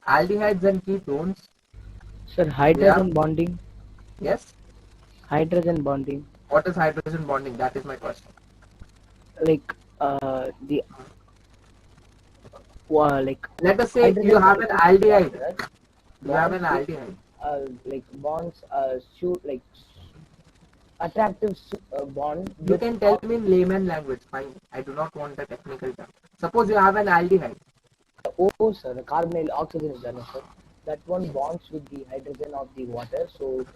Aldehydes and ketones, Sir, they are, hydrogen bonding. yes. Hydrogen bonding. What is hydrogen bonding? That is my question. Like the like Let us say you hydrogen have an molecules in aldehyde. water You have an bonds with aldehyde. like bonds shoot like attractive bond You with can tell me in layman language. Fine. I do not want the technical term. Suppose you have an aldehyde. O, sir. The carbonyl oxygen is done, sir. That one Yes. bonds with the hydrogen of the water. So,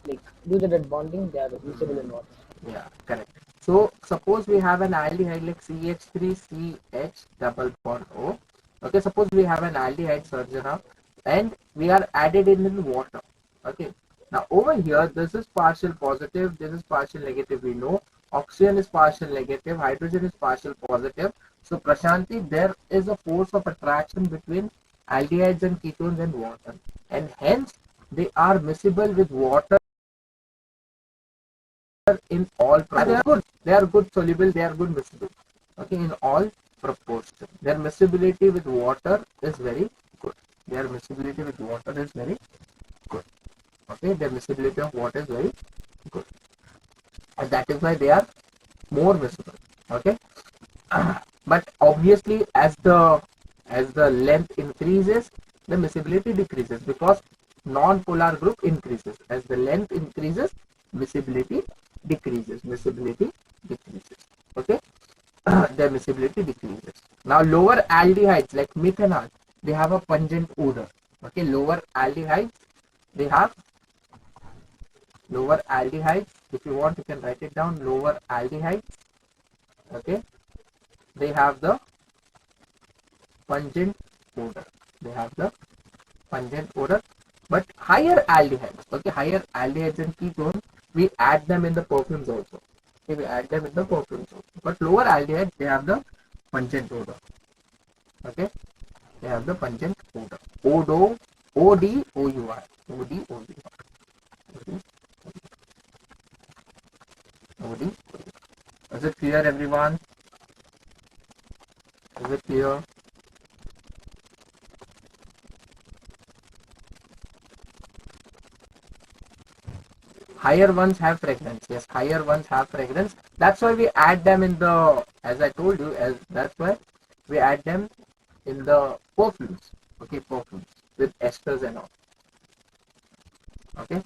like, due to that bonding, they are miscible in water. Yeah, correct. So suppose we have an aldehyde like CH3CH double bond O. Okay, suppose we have an aldehyde Sarjana and we are added in water. Okay. Now over here, this is partial positive, this is partial negative. We know oxygen is partial negative, hydrogen is partial positive. So Prashanti, there is a force of attraction between aldehydes and ketones and water, and hence they are miscible with water in all proportions. They are good. They are good soluble. They are good miscible. Okay, in all proportions. Their miscibility with water is very good. Their miscibility with water is very good. Okay, their miscibility of water is very good, and that is why they are more miscible. Okay, but obviously as the length increases, the miscibility decreases because non-polar group increases. As the length increases, miscibility decreases. Miscibility decreases. Okay, their miscibility decreases. Now lower aldehydes like methanol, they have a pungent odor. Okay, lower aldehydes, they have lower aldehydes. If you want, you can write it down. Lower aldehydes. Okay, they have the pungent odor. They have the pungent odor. But higher aldehydes, okay, higher aldehydes and ketones, we add them in the perfumes also. Okay, we add them in the perfumes also. But lower aldehydes, they have the pungent odor. Okay, they have the pungent odor. Odo, O D O U R, O D O U R, O D. Is it clear, everyone? Is it clear? Higher ones have fragrance. Yes, higher ones have fragrance. That's why we add them in the, as I told you, as that's why we add them in the perfumes. Okay, perfumes with esters and all. Okay.